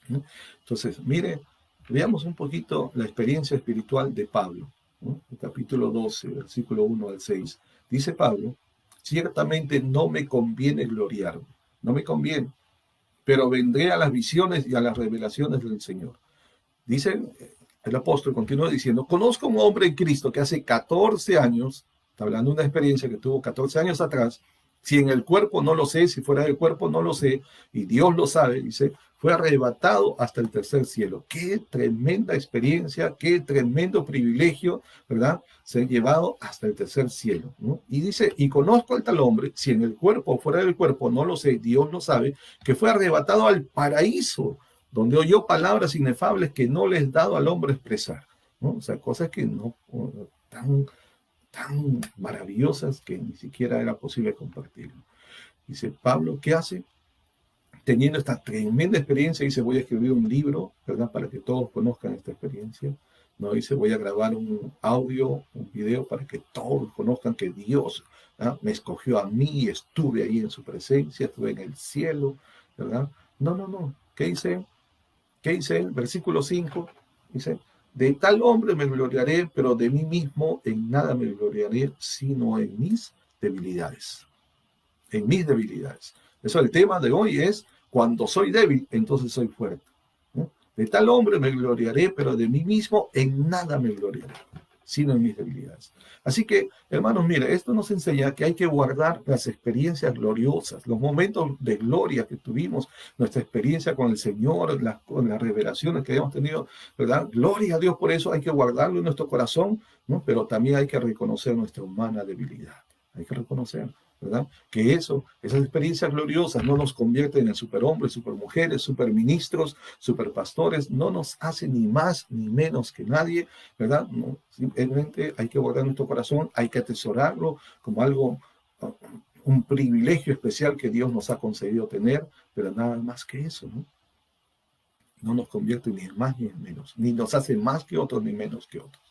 S1: ¿No? Entonces, mire, veamos un poquito la experiencia espiritual de Pablo, ¿no? El capítulo 12, versículo 1 al 6. Dice Pablo: ciertamente no me conviene gloriarme, no me conviene, pero vendré a las visiones y a las revelaciones del Señor. Dice el apóstol, continúa diciendo: conozco a un hombre en Cristo que hace 14 años, está hablando de una experiencia que tuvo 14 años atrás, si en el cuerpo no lo sé, si fuera del cuerpo no lo sé, y Dios lo sabe, dice, fue arrebatado hasta el tercer cielo. Qué tremenda experiencia, qué tremendo privilegio, ¿verdad? Ser llevado hasta el tercer cielo, ¿no? Y dice, y conozco al tal hombre, si en el cuerpo o fuera del cuerpo no lo sé, Dios lo sabe, que fue arrebatado al paraíso, donde oyó palabras inefables que no les es dado al hombre expresar, ¿no? O sea, cosas que no tan maravillosas que ni siquiera era posible compartirlo. Dice Pablo, ¿qué hace? Teniendo esta tremenda experiencia, dice, voy a escribir un libro, ¿verdad?, para que todos conozcan esta experiencia. No dice, voy a grabar un audio, un video, para que todos conozcan que Dios, ¿verdad?, me escogió a mí, estuve ahí en su presencia, estuve en el cielo, ¿verdad? No. ¿Qué dice? ¿Qué dice el versículo 5? Dice, de tal hombre me gloriaré, pero de mí mismo en nada me gloriaré, sino en mis debilidades. En mis debilidades. Eso el tema de hoy es, cuando soy débil, entonces soy fuerte. ¿No? De tal hombre me gloriaré, pero de mí mismo en nada me gloriaré, sino en mis debilidades. Así que, hermanos, mire, esto nos enseña que hay que guardar las experiencias gloriosas, los momentos de gloria que tuvimos, nuestra experiencia con el Señor, con las revelaciones que hemos tenido, ¿verdad? Gloria a Dios por eso, hay que guardarlo en nuestro corazón, ¿no? Pero también hay que reconocer nuestra humana debilidad. Hay que reconocer, ¿verdad? Que esas experiencias gloriosas no nos convierten en superhombres, supermujeres, superministros, superpastores, no nos hacen ni más ni menos que nadie, ¿verdad? No, simplemente hay que guardar nuestro corazón, hay que atesorarlo como algo, un privilegio especial que Dios nos ha concedido tener, pero nada más que eso, ¿no? No nos convierte ni en más ni en menos, ni nos hace más que otros ni menos que otros.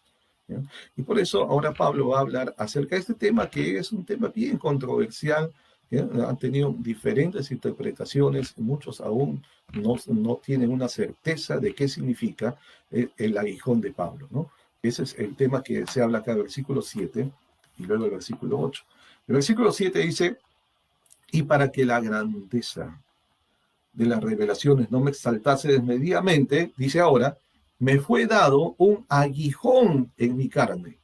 S1: ¿Ya? Y por eso ahora Pablo va a hablar acerca de este tema, que es un tema bien controversial. ¿Ya? Han tenido diferentes interpretaciones, muchos aún no tienen una certeza de qué significa el aguijón de Pablo, ¿no? Ese es el tema que se habla acá en el versículo 7 y luego el versículo 8. El versículo 7 dice, y para que la grandeza de las revelaciones no me exaltase desmedidamente, dice ahora, me fue dado un aguijón en mi carne.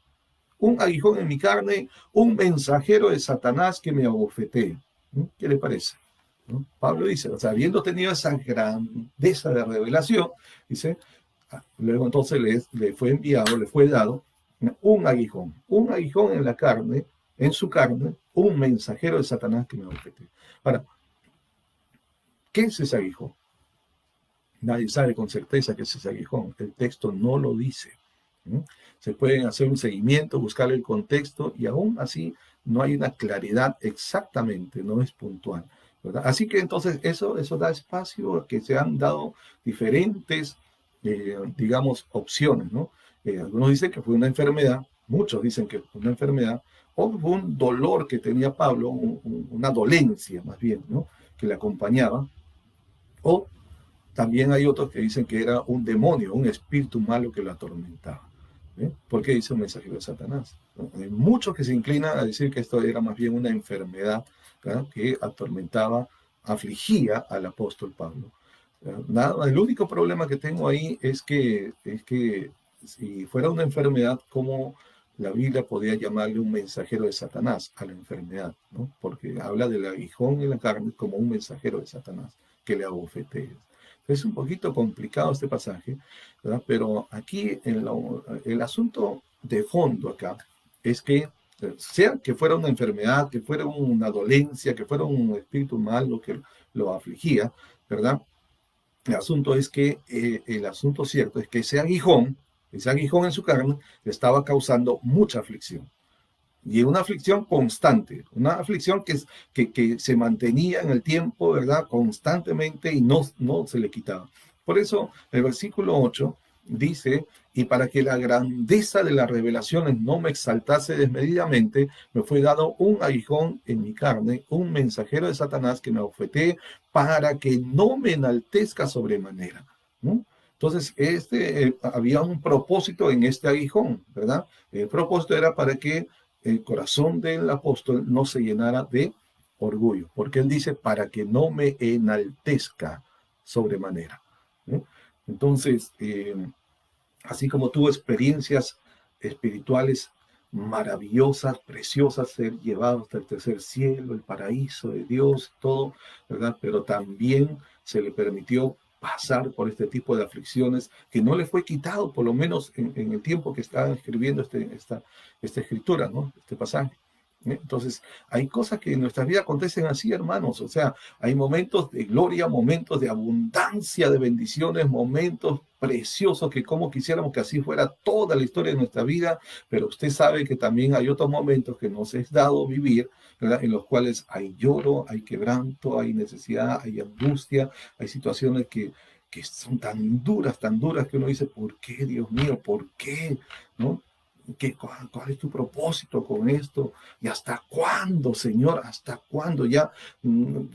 S1: Un aguijón en mi carne, un mensajero de Satanás que me abofetee. ¿Qué le parece? ¿No? Pablo dice, o sea, habiendo tenido esa grandeza de revelación, dice, luego entonces le fue enviado, le fue dado un aguijón en la carne, en su carne, un mensajero de Satanás que me abofetee. Ahora, ¿qué es ese aguijón? Nadie sabe con certeza qué es ese aguijón. El texto no lo dice. Se pueden hacer un seguimiento, buscar el contexto y aún así no hay una claridad exactamente, no es puntual, ¿verdad? Así que entonces eso da espacio a que se han dado diferentes, digamos, opciones, ¿no? Algunos dicen que fue una enfermedad, muchos dicen que fue una enfermedad, o fue un dolor que tenía Pablo, una dolencia más bien, ¿no? Que le acompañaba, o también hay otros que dicen que era un demonio, un espíritu malo que lo atormentaba. ¿Por qué dice un mensajero de Satanás? Hay muchos que se inclinan a decir que esto era más bien una enfermedad, ¿verdad?, que atormentaba, afligía al apóstol Pablo. Nada, el único problema que tengo ahí es que si fuera una enfermedad, ¿cómo la Biblia podía llamarle un mensajero de Satanás a la enfermedad? ¿No? Porque habla del aguijón en la carne como un mensajero de Satanás que le abofetea. Es un poquito complicado este pasaje, ¿verdad? Pero aquí el asunto de fondo acá es que, sea que fuera una enfermedad, que fuera una dolencia, que fuera un espíritu malo que lo afligía, ¿verdad? El asunto es que, el asunto cierto es que ese aguijón en su carne le estaba causando mucha aflicción. Y una aflicción constante, una aflicción que se mantenía en el tiempo, ¿verdad? Constantemente y no se le quitaba. Por eso el versículo 8 dice, y para que la grandeza de las revelaciones no me exaltase desmedidamente, me fue dado un aguijón en mi carne, un mensajero de Satanás que me abofetee para que no me enaltezca sobremanera, ¿no? Entonces, había un propósito en este aguijón, ¿verdad? El propósito era para que el corazón del apóstol no se llenara de orgullo, porque él dice, para que no me enaltezca sobremanera. Entonces, así como tuvo experiencias espirituales maravillosas, preciosas, ser llevado hasta el tercer cielo, el paraíso de Dios, todo, ¿verdad? Pero también se le permitió pasar por este tipo de aflicciones que no le fue quitado, por lo menos en el tiempo que estaba escribiendo esta escritura, ¿no? Este pasaje. Entonces, hay cosas que en nuestra vida acontecen así, hermanos. O sea, hay momentos de gloria, momentos de abundancia de bendiciones, momentos preciosos que como quisiéramos que así fuera toda la historia de nuestra vida, pero usted sabe que también hay otros momentos que nos es dado vivir, ¿verdad?, en los cuales hay lloro, hay quebranto, hay necesidad, hay angustia, hay situaciones que son tan duras que uno dice, ¿por qué, Dios mío? ¿Por qué? ¿No? ¿Cuál es tu propósito con esto? ¿Y hasta cuándo, Señor? ¿Hasta cuándo? Ya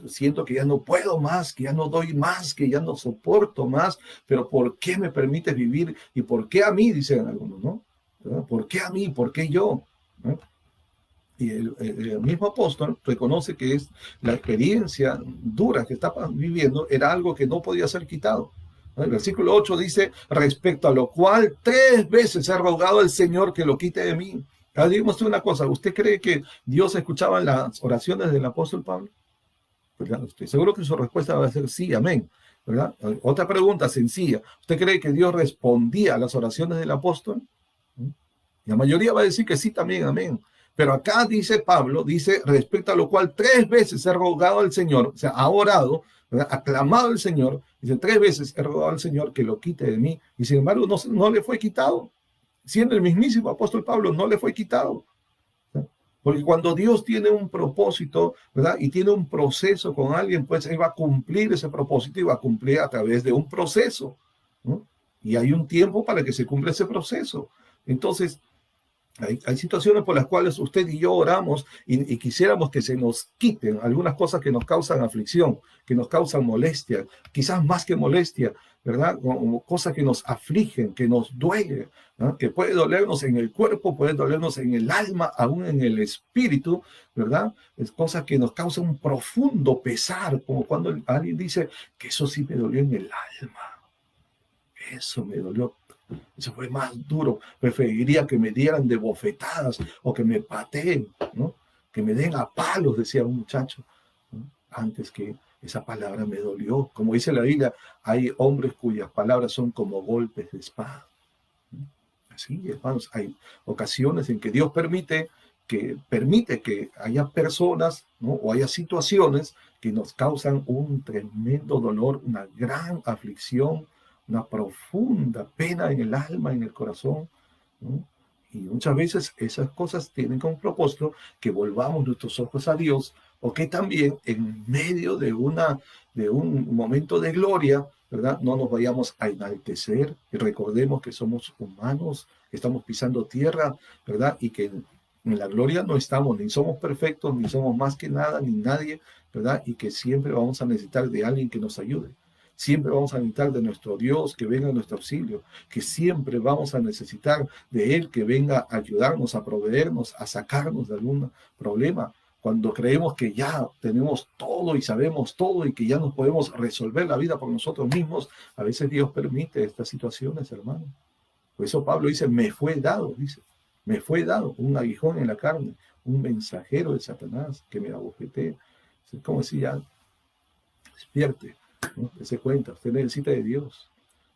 S1: siento que ya no puedo más, que ya no doy más, que ya no soporto más, pero ¿por qué me permites vivir? ¿Y por qué a mí? Dicen algunos, ¿no? ¿Verdad? ¿Por qué a mí? ¿Por qué yo? ¿No? Y el mismo apóstol reconoce que es la experiencia dura que está viviendo era algo que no podía ser quitado. El versículo 8 dice, respecto a lo cual 3 veces he rogado al Señor que lo quite de mí. Ahora, dígame una cosa, ¿usted cree que Dios escuchaba las oraciones del apóstol Pablo? ¿Verdad? Estoy seguro que su respuesta va a ser sí, amén. ¿Verdad? Otra pregunta sencilla, ¿usted cree que Dios respondía a las oraciones del apóstol? La mayoría va a decir que sí también, amén. Pero acá dice Pablo, dice, respecto a lo cual 3 veces he rogado al Señor, o sea, ha orado, ¿verdad? Ha clamado al Señor, dice, 3 veces he rogado al Señor que lo quite de mí, y sin embargo no le fue quitado. Siendo el mismísimo apóstol Pablo, no le fue quitado. ¿Sí? Porque cuando Dios tiene un propósito, ¿verdad? Y tiene un proceso con alguien, pues Él va a cumplir ese propósito y va a cumplir a través de un proceso, ¿no? Y hay un tiempo para que se cumpla ese proceso. Entonces, hay situaciones por las cuales usted y yo oramos y quisiéramos que se nos quiten algunas cosas que nos causan aflicción, que nos causan molestia, quizás más que molestia, ¿verdad? Como cosas que nos afligen, que nos duele, ¿no? Que puede dolernos en el cuerpo, puede dolernos en el alma, aún en el espíritu, ¿verdad? Es cosas que nos causan un profundo pesar, como cuando alguien dice que eso sí me dolió en el alma, eso me dolió. Eso fue más duro. Preferiría que me dieran de bofetadas o que me pateen, ¿no? Que me den a palos, decía un muchacho, ¿no? Antes que esa palabra me dolió. Como dice la Biblia, hay hombres cuyas palabras son como golpes de espada. Así, hermanos, hay ocasiones en que Dios permite que haya personas, ¿no? O haya situaciones que nos causan un tremendo dolor, una gran aflicción, una profunda pena en el alma, en el corazón, ¿no? Y muchas veces esas cosas tienen como propósito que volvamos nuestros ojos a Dios, o que también en medio de un momento de gloria, ¿verdad? No nos vayamos a enaltecer y recordemos que somos humanos, que estamos pisando tierra, ¿verdad? Y que en la gloria no estamos, ni somos perfectos, ni somos más que nada, ni nadie, ¿verdad? Y que siempre vamos a necesitar de alguien que nos ayude. Siempre vamos a necesitar de nuestro Dios que venga a nuestro auxilio, que siempre vamos a necesitar de Él que venga a ayudarnos, a proveernos, a sacarnos de algún problema. Cuando creemos que ya tenemos todo y sabemos todo y que ya nos podemos resolver la vida por nosotros mismos, a veces Dios permite estas situaciones, hermano. Por eso Pablo dice, me fue dado, dice, me fue dado un aguijón en la carne, un mensajero de Satanás que me abofetee. Es como si ya despierte, ¿no? Se cuenta, usted necesita de Dios.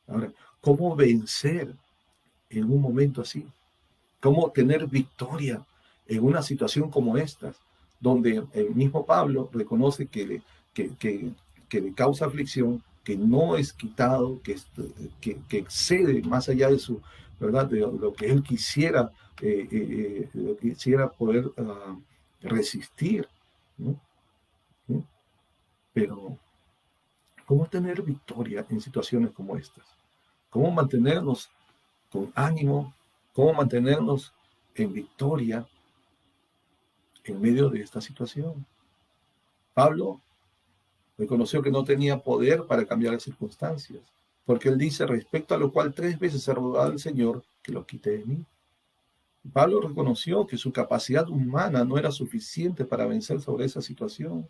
S1: Ahora, ¿cómo vencer en un momento así? ¿Cómo tener victoria en una situación como esta, donde el mismo Pablo reconoce que le causa aflicción, que no es quitado, que excede más allá de su, ¿verdad? De lo que él quisiera, poder resistir, ¿no? ¿Sí? Pero ¿cómo tener victoria en situaciones como estas? ¿Cómo mantenernos con ánimo? ¿Cómo mantenernos en victoria en medio de esta situación? Pablo reconoció que no tenía poder para cambiar las circunstancias, porque él dice, respecto a lo cual 3 veces he rogado al Señor que lo quite de mí. Pablo reconoció que su capacidad humana no era suficiente para vencer sobre esa situación.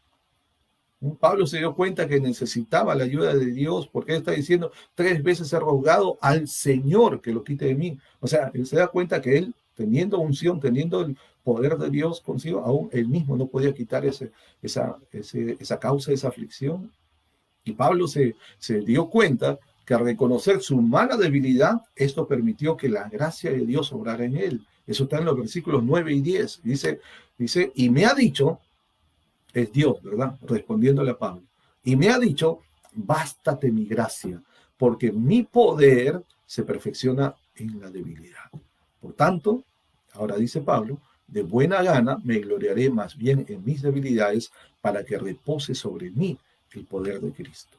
S1: Pablo se dio cuenta que necesitaba la ayuda de Dios, porque él está diciendo, 3 veces he rogado al Señor que lo quite de mí. O sea, él se da cuenta que él, teniendo unción, teniendo el poder de Dios consigo, aún él mismo no podía quitar esa causa, esa aflicción. Y Pablo se dio cuenta que al reconocer su mala debilidad, esto permitió que la gracia de Dios obrara en él. Eso está en los versículos 9 y 10. Dice, y me ha dicho, es Dios, ¿verdad? Respondiéndole a Pablo. Y me ha dicho, bástate mi gracia, porque mi poder se perfecciona en la debilidad. Por tanto, ahora dice Pablo, de buena gana me gloriaré más bien en mis debilidades para que repose sobre mí el poder de Cristo.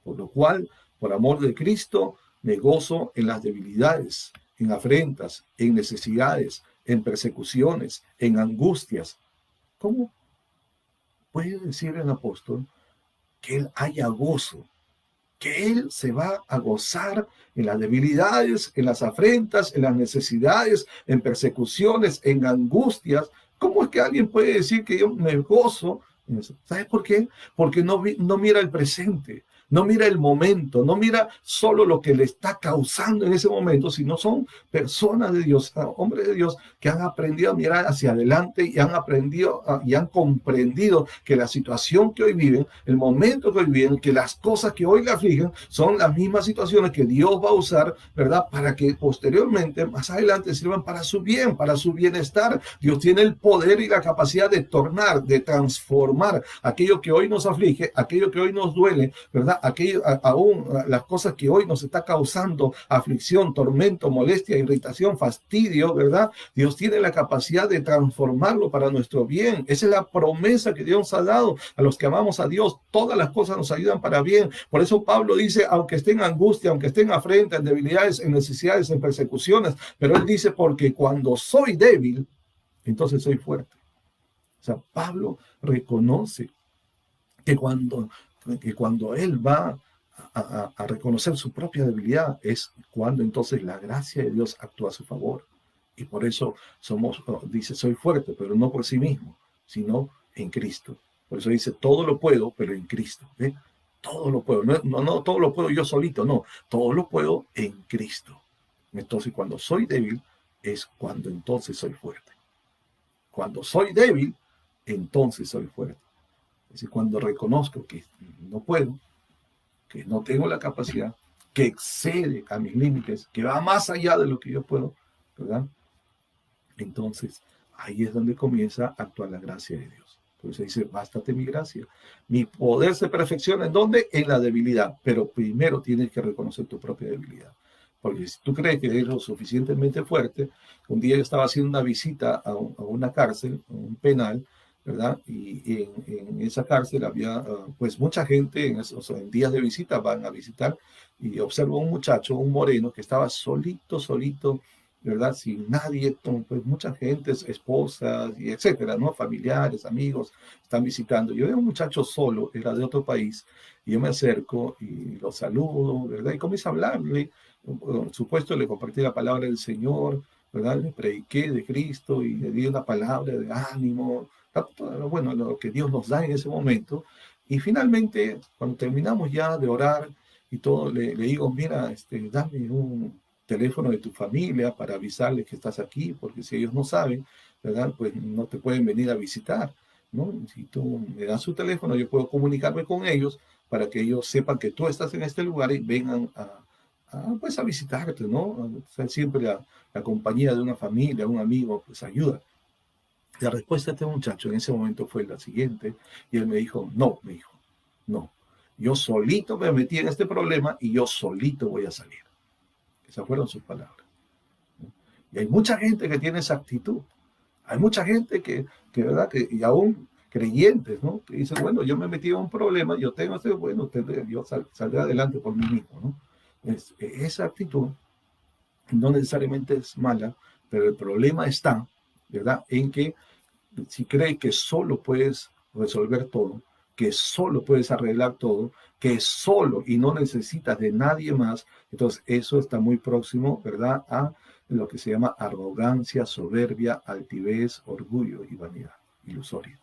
S1: Por lo cual, por amor de Cristo, me gozo en las debilidades, en afrentas, en necesidades, en persecuciones, en angustias. ¿Cómo puede decir el apóstol que él haya gozo? Que él se va a gozar en las debilidades, en las afrentas, en las necesidades, en persecuciones, en angustias. ¿Cómo es que alguien puede decir que yo me gozo en eso? ¿Sabes por qué? Porque no mira el presente, no mira el momento, no mira solo lo que le está causando en ese momento, sino son personas de Dios, hombres de Dios que han aprendido a mirar hacia adelante y han aprendido y han comprendido que la situación que hoy viven, el momento que hoy viven, que las cosas que hoy le afligen son las mismas situaciones que Dios va a usar, ¿verdad? Para que posteriormente, más adelante, sirvan para su bien, para su bienestar. Dios tiene el poder y la capacidad de tornar, de transformar aquello que hoy nos aflige, aquello que hoy nos duele, ¿verdad? Aquello, aún las cosas que hoy nos está causando aflicción, tormento, molestia, irritación, fastidio, ¿verdad? Dios tiene la capacidad de transformarlo para nuestro bien. Esa es la promesa que Dios nos ha dado a los que amamos a Dios. Todas las cosas nos ayudan para bien. Por eso Pablo dice, aunque esté en angustia, aunque esté en afrenta, en debilidades, en necesidades, en persecuciones, pero él dice, porque cuando soy débil, entonces soy fuerte. O sea, Pablo reconoce que cuando él va a reconocer su propia debilidad, es cuando entonces la gracia de Dios actúa a su favor. Y por eso dice, soy fuerte, pero no por sí mismo, sino en Cristo. Por eso dice, todo lo puedo, pero en Cristo. ¿Ve? Todo lo puedo. No, todo lo puedo yo solito, no. Todo lo puedo en Cristo. Entonces, cuando soy débil, es cuando entonces soy fuerte. Cuando soy débil, entonces soy fuerte. Es decir, cuando reconozco que no puedo, que no tengo la capacidad, que excede a mis límites, que va más allá de lo que yo puedo, ¿verdad? Entonces, ahí es donde comienza a actuar la gracia de Dios. Por eso dice, bástate mi gracia. Mi poder se perfecciona, ¿en dónde? En la debilidad. Pero primero tienes que reconocer tu propia debilidad. Porque si tú crees que eres lo suficientemente fuerte, un día yo estaba haciendo una visita a una cárcel, a un penal, ¿verdad? Y en esa cárcel había, pues, mucha gente, en días de visita van a visitar, y observo a un muchacho, un moreno, que estaba solito, ¿verdad? Sin nadie, pues mucha gente, esposas, y etcétera, ¿no? Familiares, amigos, están visitando. Yo veo a un muchacho solo, era de otro país, y yo me acerco y lo saludo, ¿verdad? Y comienzo a hablarle, por supuesto, le compartí la palabra del Señor, ¿verdad? Le prediqué de Cristo y le di una palabra de ánimo, bueno, lo que Dios nos da en ese momento. Y finalmente, cuando terminamos ya de orar y todo, le digo, mira, dame un teléfono de tu familia para avisarles que estás aquí, porque si ellos no saben, ¿verdad? Pues no te pueden venir a visitar, ¿no? Si tú me das su teléfono, yo puedo comunicarme con ellos para que ellos sepan que tú estás en este lugar y vengan pues a visitarte, ¿no? O sea, siempre la compañía de una familia, un amigo, pues ayuda. La respuesta de este muchacho en ese momento fue la siguiente, y él me dijo, no, yo solito me metí en este problema y yo solito voy a salir. Esas fueron sus palabras. Y hay mucha gente que tiene esa actitud. Hay mucha gente ¿verdad? Y aún creyentes, ¿no? Que dicen, bueno, yo me metí en un problema, yo tengo bueno, yo saldré adelante por mí mismo, ¿no? Esa actitud no necesariamente es mala, pero el problema está, ¿verdad? En que si crees que solo puedes resolver todo, que solo puedes arreglar todo, que solo y no necesitas de nadie más, entonces eso está muy próximo, ¿verdad?, a lo que se llama arrogancia, soberbia, altivez, orgullo y vanidad ilusoria.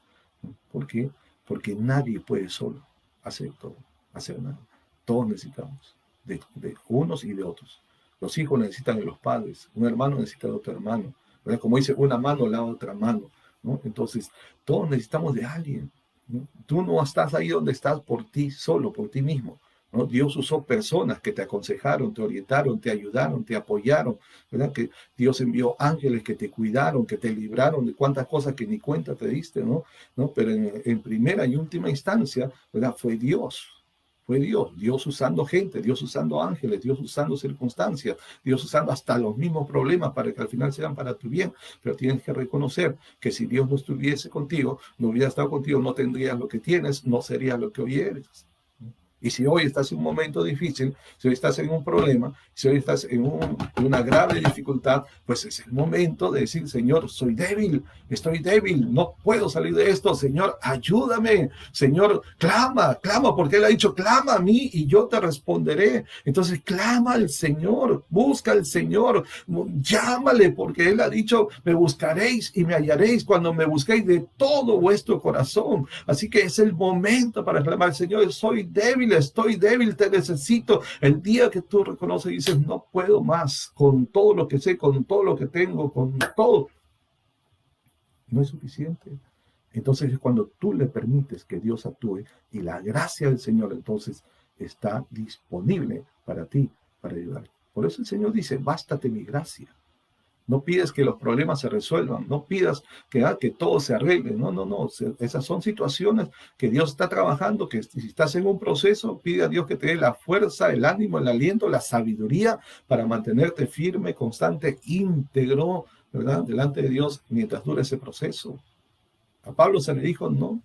S1: ¿Por qué? Porque nadie puede solo hacer todo, hacer nada. Todos necesitamos de unos y de otros. Los hijos necesitan de los padres, un hermano necesita de otro hermano, ¿verdad? Como dice, una mano lava otra mano, ¿no? Entonces, todos necesitamos de alguien, ¿no? Tú no estás ahí donde estás por ti solo, por ti mismo, ¿no? Dios usó personas que te aconsejaron, te orientaron, te ayudaron, te apoyaron, ¿verdad? Que Dios envió ángeles que te cuidaron, que te libraron de cuantas cosas que ni cuenta te diste, ¿no? Pero en primera y última instancia, ¿verdad? Fue Dios. Fue Dios usando gente, Dios usando ángeles, Dios usando circunstancias, Dios usando hasta los mismos problemas para que al final sean para tu bien. Pero tienes que reconocer que si Dios no estuviese contigo, no hubiera estado contigo, no tendrías lo que tienes, no serías lo que hoy eres. Y si hoy estás en un momento difícil, si hoy estás en un problema, si hoy estás en una grave dificultad, pues es el momento de decir, Señor, soy débil, estoy débil, no puedo salir de esto, Señor, ayúdame, Señor, clama, clama, porque Él ha dicho, clama a mí y yo te responderé. Entonces, clama al Señor, busca al Señor, llámale, porque Él ha dicho, me buscaréis y me hallaréis cuando me busquéis de todo vuestro corazón. Así que es el momento para clamar, Señor, soy débil, estoy débil, te necesito. El día que tú reconoces y dices, no puedo más, con todo lo que sé, con todo lo que tengo, con todo, no es suficiente. Entonces es cuando tú le permites que Dios actúe y la gracia del Señor entonces está disponible para ti, para ayudar. Por eso el Señor dice, bástate mi gracia. No pides que los problemas se resuelvan, no pidas que todo se arregle, no, no, no, esas son situaciones que Dios está trabajando, que si estás en un proceso, pide a Dios que te dé la fuerza, el ánimo, el aliento, la sabiduría para mantenerte firme, constante, íntegro, ¿verdad? Delante de Dios mientras dure ese proceso. A Pablo se le dijo, no.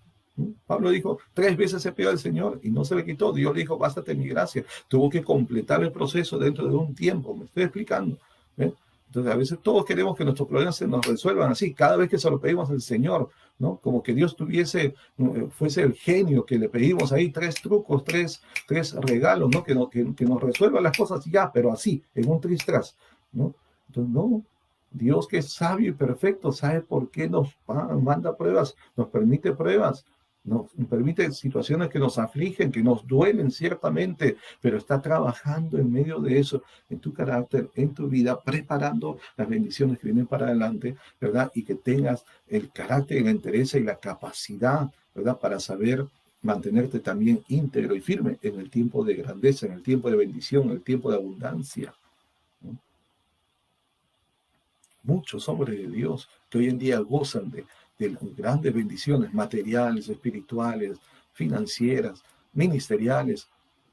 S1: Pablo dijo, 3 veces se pegó al Señor y no se le quitó. Dios le dijo, bástate mi gracia. Tuvo que completar el proceso dentro de un tiempo. Me estoy explicando. ¿Eh? Entonces, a veces todos queremos que nuestros problemas se nos resuelvan así, cada vez que se lo pedimos al Señor, ¿no? Como que Dios fuese el genio que le pedimos ahí 3 trucos, tres regalos, ¿no? Que nos resuelva las cosas ya, pero así, en un tras, ¿no? Entonces, no. Dios, que es sabio y perfecto, sabe por qué nos manda pruebas, nos permite pruebas, nos permite situaciones que nos afligen, que nos duelen ciertamente, pero está trabajando en medio de eso, en tu carácter, en tu vida, preparando las bendiciones que vienen para adelante, ¿verdad? Y que tengas el carácter, la entereza y la capacidad, ¿verdad? Para saber mantenerte también íntegro y firme en el tiempo de grandeza, en el tiempo de bendición, en el tiempo de abundancia, ¿no? Muchos hombres de Dios que hoy en día gozan de grandes bendiciones materiales, espirituales, financieras, ministeriales,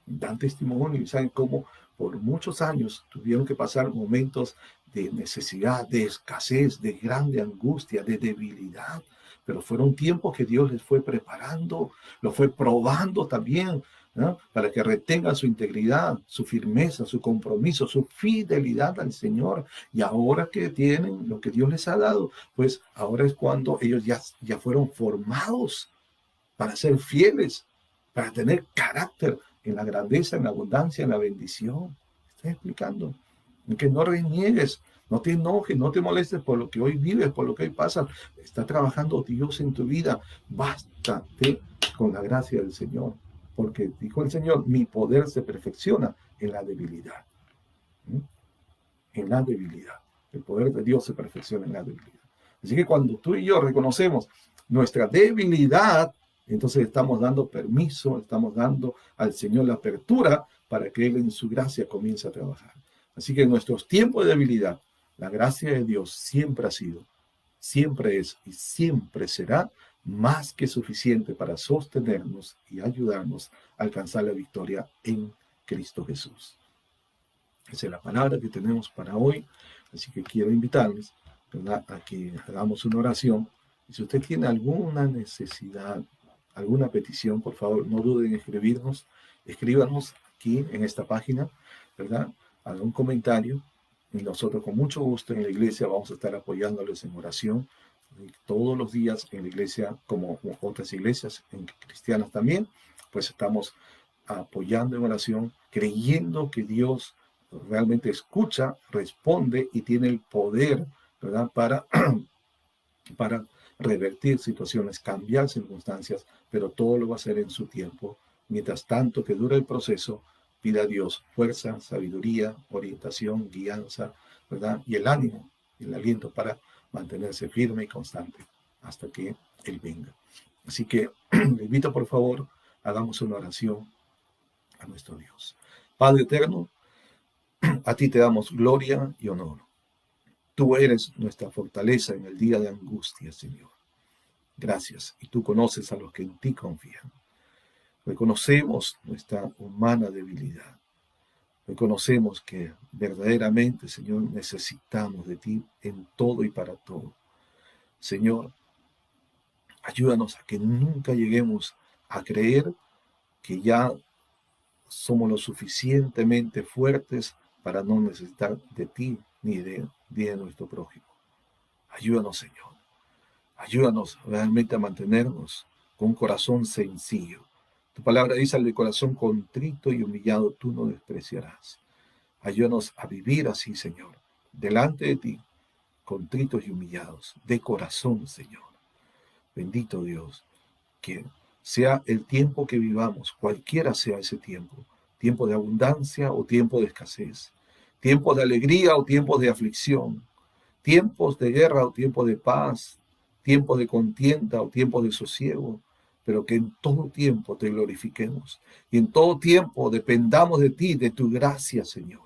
S1: dan testimonio y saben cómo por muchos años tuvieron que pasar momentos de necesidad, de escasez, de grande angustia, de debilidad. Pero fueron tiempos que Dios les fue preparando, lo fue probando también, ¿no? Para que retengan su integridad, su firmeza, su compromiso, su fidelidad al Señor. Y ahora que tienen lo que Dios les ha dado, pues ahora es cuando ellos ya fueron formados para ser fieles, para tener carácter en la grandeza, en la abundancia, en la bendición. Estoy explicando. En que no reniegues, no te enojes, no te molestes por lo que hoy vives, por lo que hoy pasa. Está trabajando Dios en tu vida. Bástate con la gracia del Señor. Porque dijo el Señor, mi poder se perfecciona en la debilidad. ¿Mm? En la debilidad. El poder de Dios se perfecciona en la debilidad. Así que cuando tú y yo reconocemos nuestra debilidad, entonces estamos dando permiso, estamos dando al Señor la apertura para que Él en su gracia comience a trabajar. Así que en nuestros tiempos de debilidad, la gracia de Dios siempre ha sido, siempre es y siempre será más que suficiente para sostenernos y ayudarnos a alcanzar la victoria en Cristo Jesús. Esa es la palabra que tenemos para hoy. Así que quiero invitarles, ¿verdad?, a que hagamos una oración. Y si usted tiene alguna necesidad, alguna petición, por favor, no duden en escribirnos. Escríbanos aquí en esta página, ¿verdad? Haga un comentario y nosotros con mucho gusto en la iglesia vamos a estar apoyándoles en oración todos los días en la iglesia, como otras iglesias cristianas también, pues estamos apoyando en oración, creyendo que Dios realmente escucha, responde y tiene el poder, ¿verdad?, para revertir situaciones, cambiar circunstancias, pero todo lo va a hacer en su tiempo. Mientras tanto que dura el proceso, pida a Dios fuerza, sabiduría, orientación, guianza, ¿verdad?, y el ánimo, el aliento para mantenerse firme y constante hasta que Él venga. Así que le invito, por favor, hagamos una oración a nuestro Dios. Padre eterno, a ti te damos gloria y honor. Tú eres nuestra fortaleza en el día de angustia, Señor. Gracias. Y tú conoces a los que en ti confían. Reconocemos nuestra humana debilidad. Reconocemos que verdaderamente, Señor, necesitamos de ti en todo y para todo. Señor, ayúdanos a que nunca lleguemos a creer que ya somos lo suficientemente fuertes para no necesitar de ti ni de nuestro prójimo. Ayúdanos, Señor. Ayúdanos realmente a mantenernos con un corazón sencillo. Tu palabra dice: al de corazón contrito y humillado tú no despreciarás. Ayúdanos a vivir así, Señor, delante de ti, contritos y humillados, de corazón, Señor. Bendito Dios, que sea el tiempo que vivamos, cualquiera sea ese tiempo de abundancia o tiempo de escasez, tiempo de alegría o tiempos de aflicción, tiempos de guerra o tiempos de paz, tiempos de contienda o tiempos de sosiego, pero que en todo tiempo te glorifiquemos y en todo tiempo dependamos de ti, de tu gracia, Señor.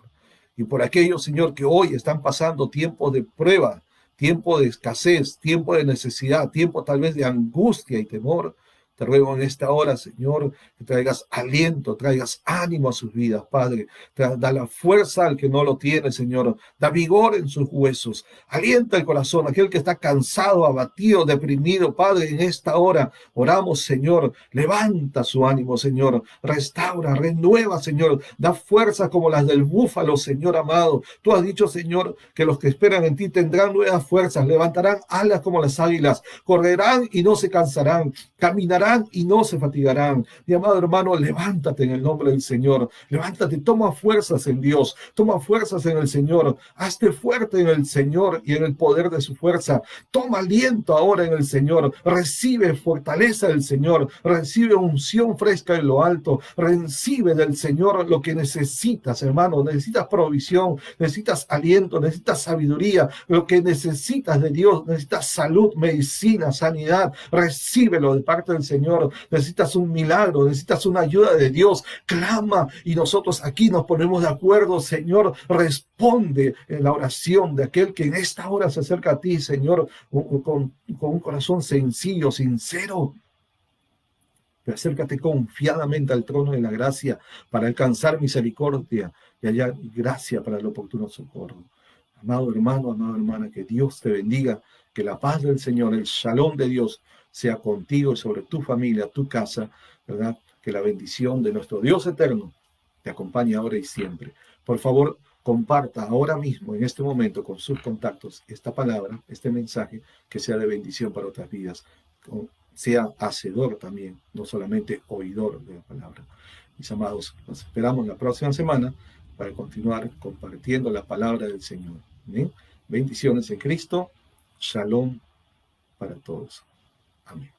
S1: Y por aquellos, Señor, que hoy están pasando tiempos de prueba, tiempo de escasez, tiempo de necesidad, tiempo tal vez de angustia y temor, te ruego en esta hora, Señor, que traigas aliento, traigas ánimo a sus vidas, Padre. Da la fuerza al que no lo tiene, Señor. Da vigor en sus huesos. Alienta el corazón, aquel que está cansado, abatido, deprimido, Padre. En esta hora oramos, Señor. Levanta su ánimo, Señor. Restaura, renueva, Señor. Da fuerza como las del búfalo, Señor amado. Tú has dicho, Señor, que los que esperan en ti tendrán nuevas fuerzas. Levantarán alas como las águilas. Correrán y no se cansarán. Caminarán y no se fatigarán. Mi amado hermano, levántate en el nombre del Señor. Levántate, toma fuerzas en Dios. Toma fuerzas en el Señor. Hazte fuerte en el Señor y en el poder de su fuerza. Toma aliento ahora en el Señor. Recibe fortaleza del Señor. Recibe unción fresca en lo alto. Recibe del Señor lo que necesitas, hermano. Necesitas provisión, necesitas aliento, necesitas sabiduría. Lo que necesitas de Dios, necesitas salud, medicina, sanidad. Recíbelo de parte del Señor. Necesitas un milagro, necesitas una ayuda de Dios. Clama y nosotros aquí nos ponemos de acuerdo. Señor, responde en la oración de aquel que en esta hora se acerca a ti, Señor, con un corazón sencillo, sincero. Acércate confiadamente al trono de la gracia para alcanzar misericordia y hallar gracia para el oportuno socorro. Amado hermano, amada hermana, que Dios te bendiga, que la paz del Señor, el shalom de Dios sea contigo y sobre tu familia, tu casa, ¿verdad? Que la bendición de nuestro Dios eterno te acompañe ahora y siempre. Por favor, comparta ahora mismo, en este momento, con sus contactos, esta palabra, este mensaje, que sea de bendición para otras vidas. Sea hacedor también, no solamente oidor de la palabra. Mis amados, nos esperamos la próxima semana para continuar compartiendo la palabra del Señor. ¿Bien? Bendiciones en Cristo. Shalom para todos. Amén.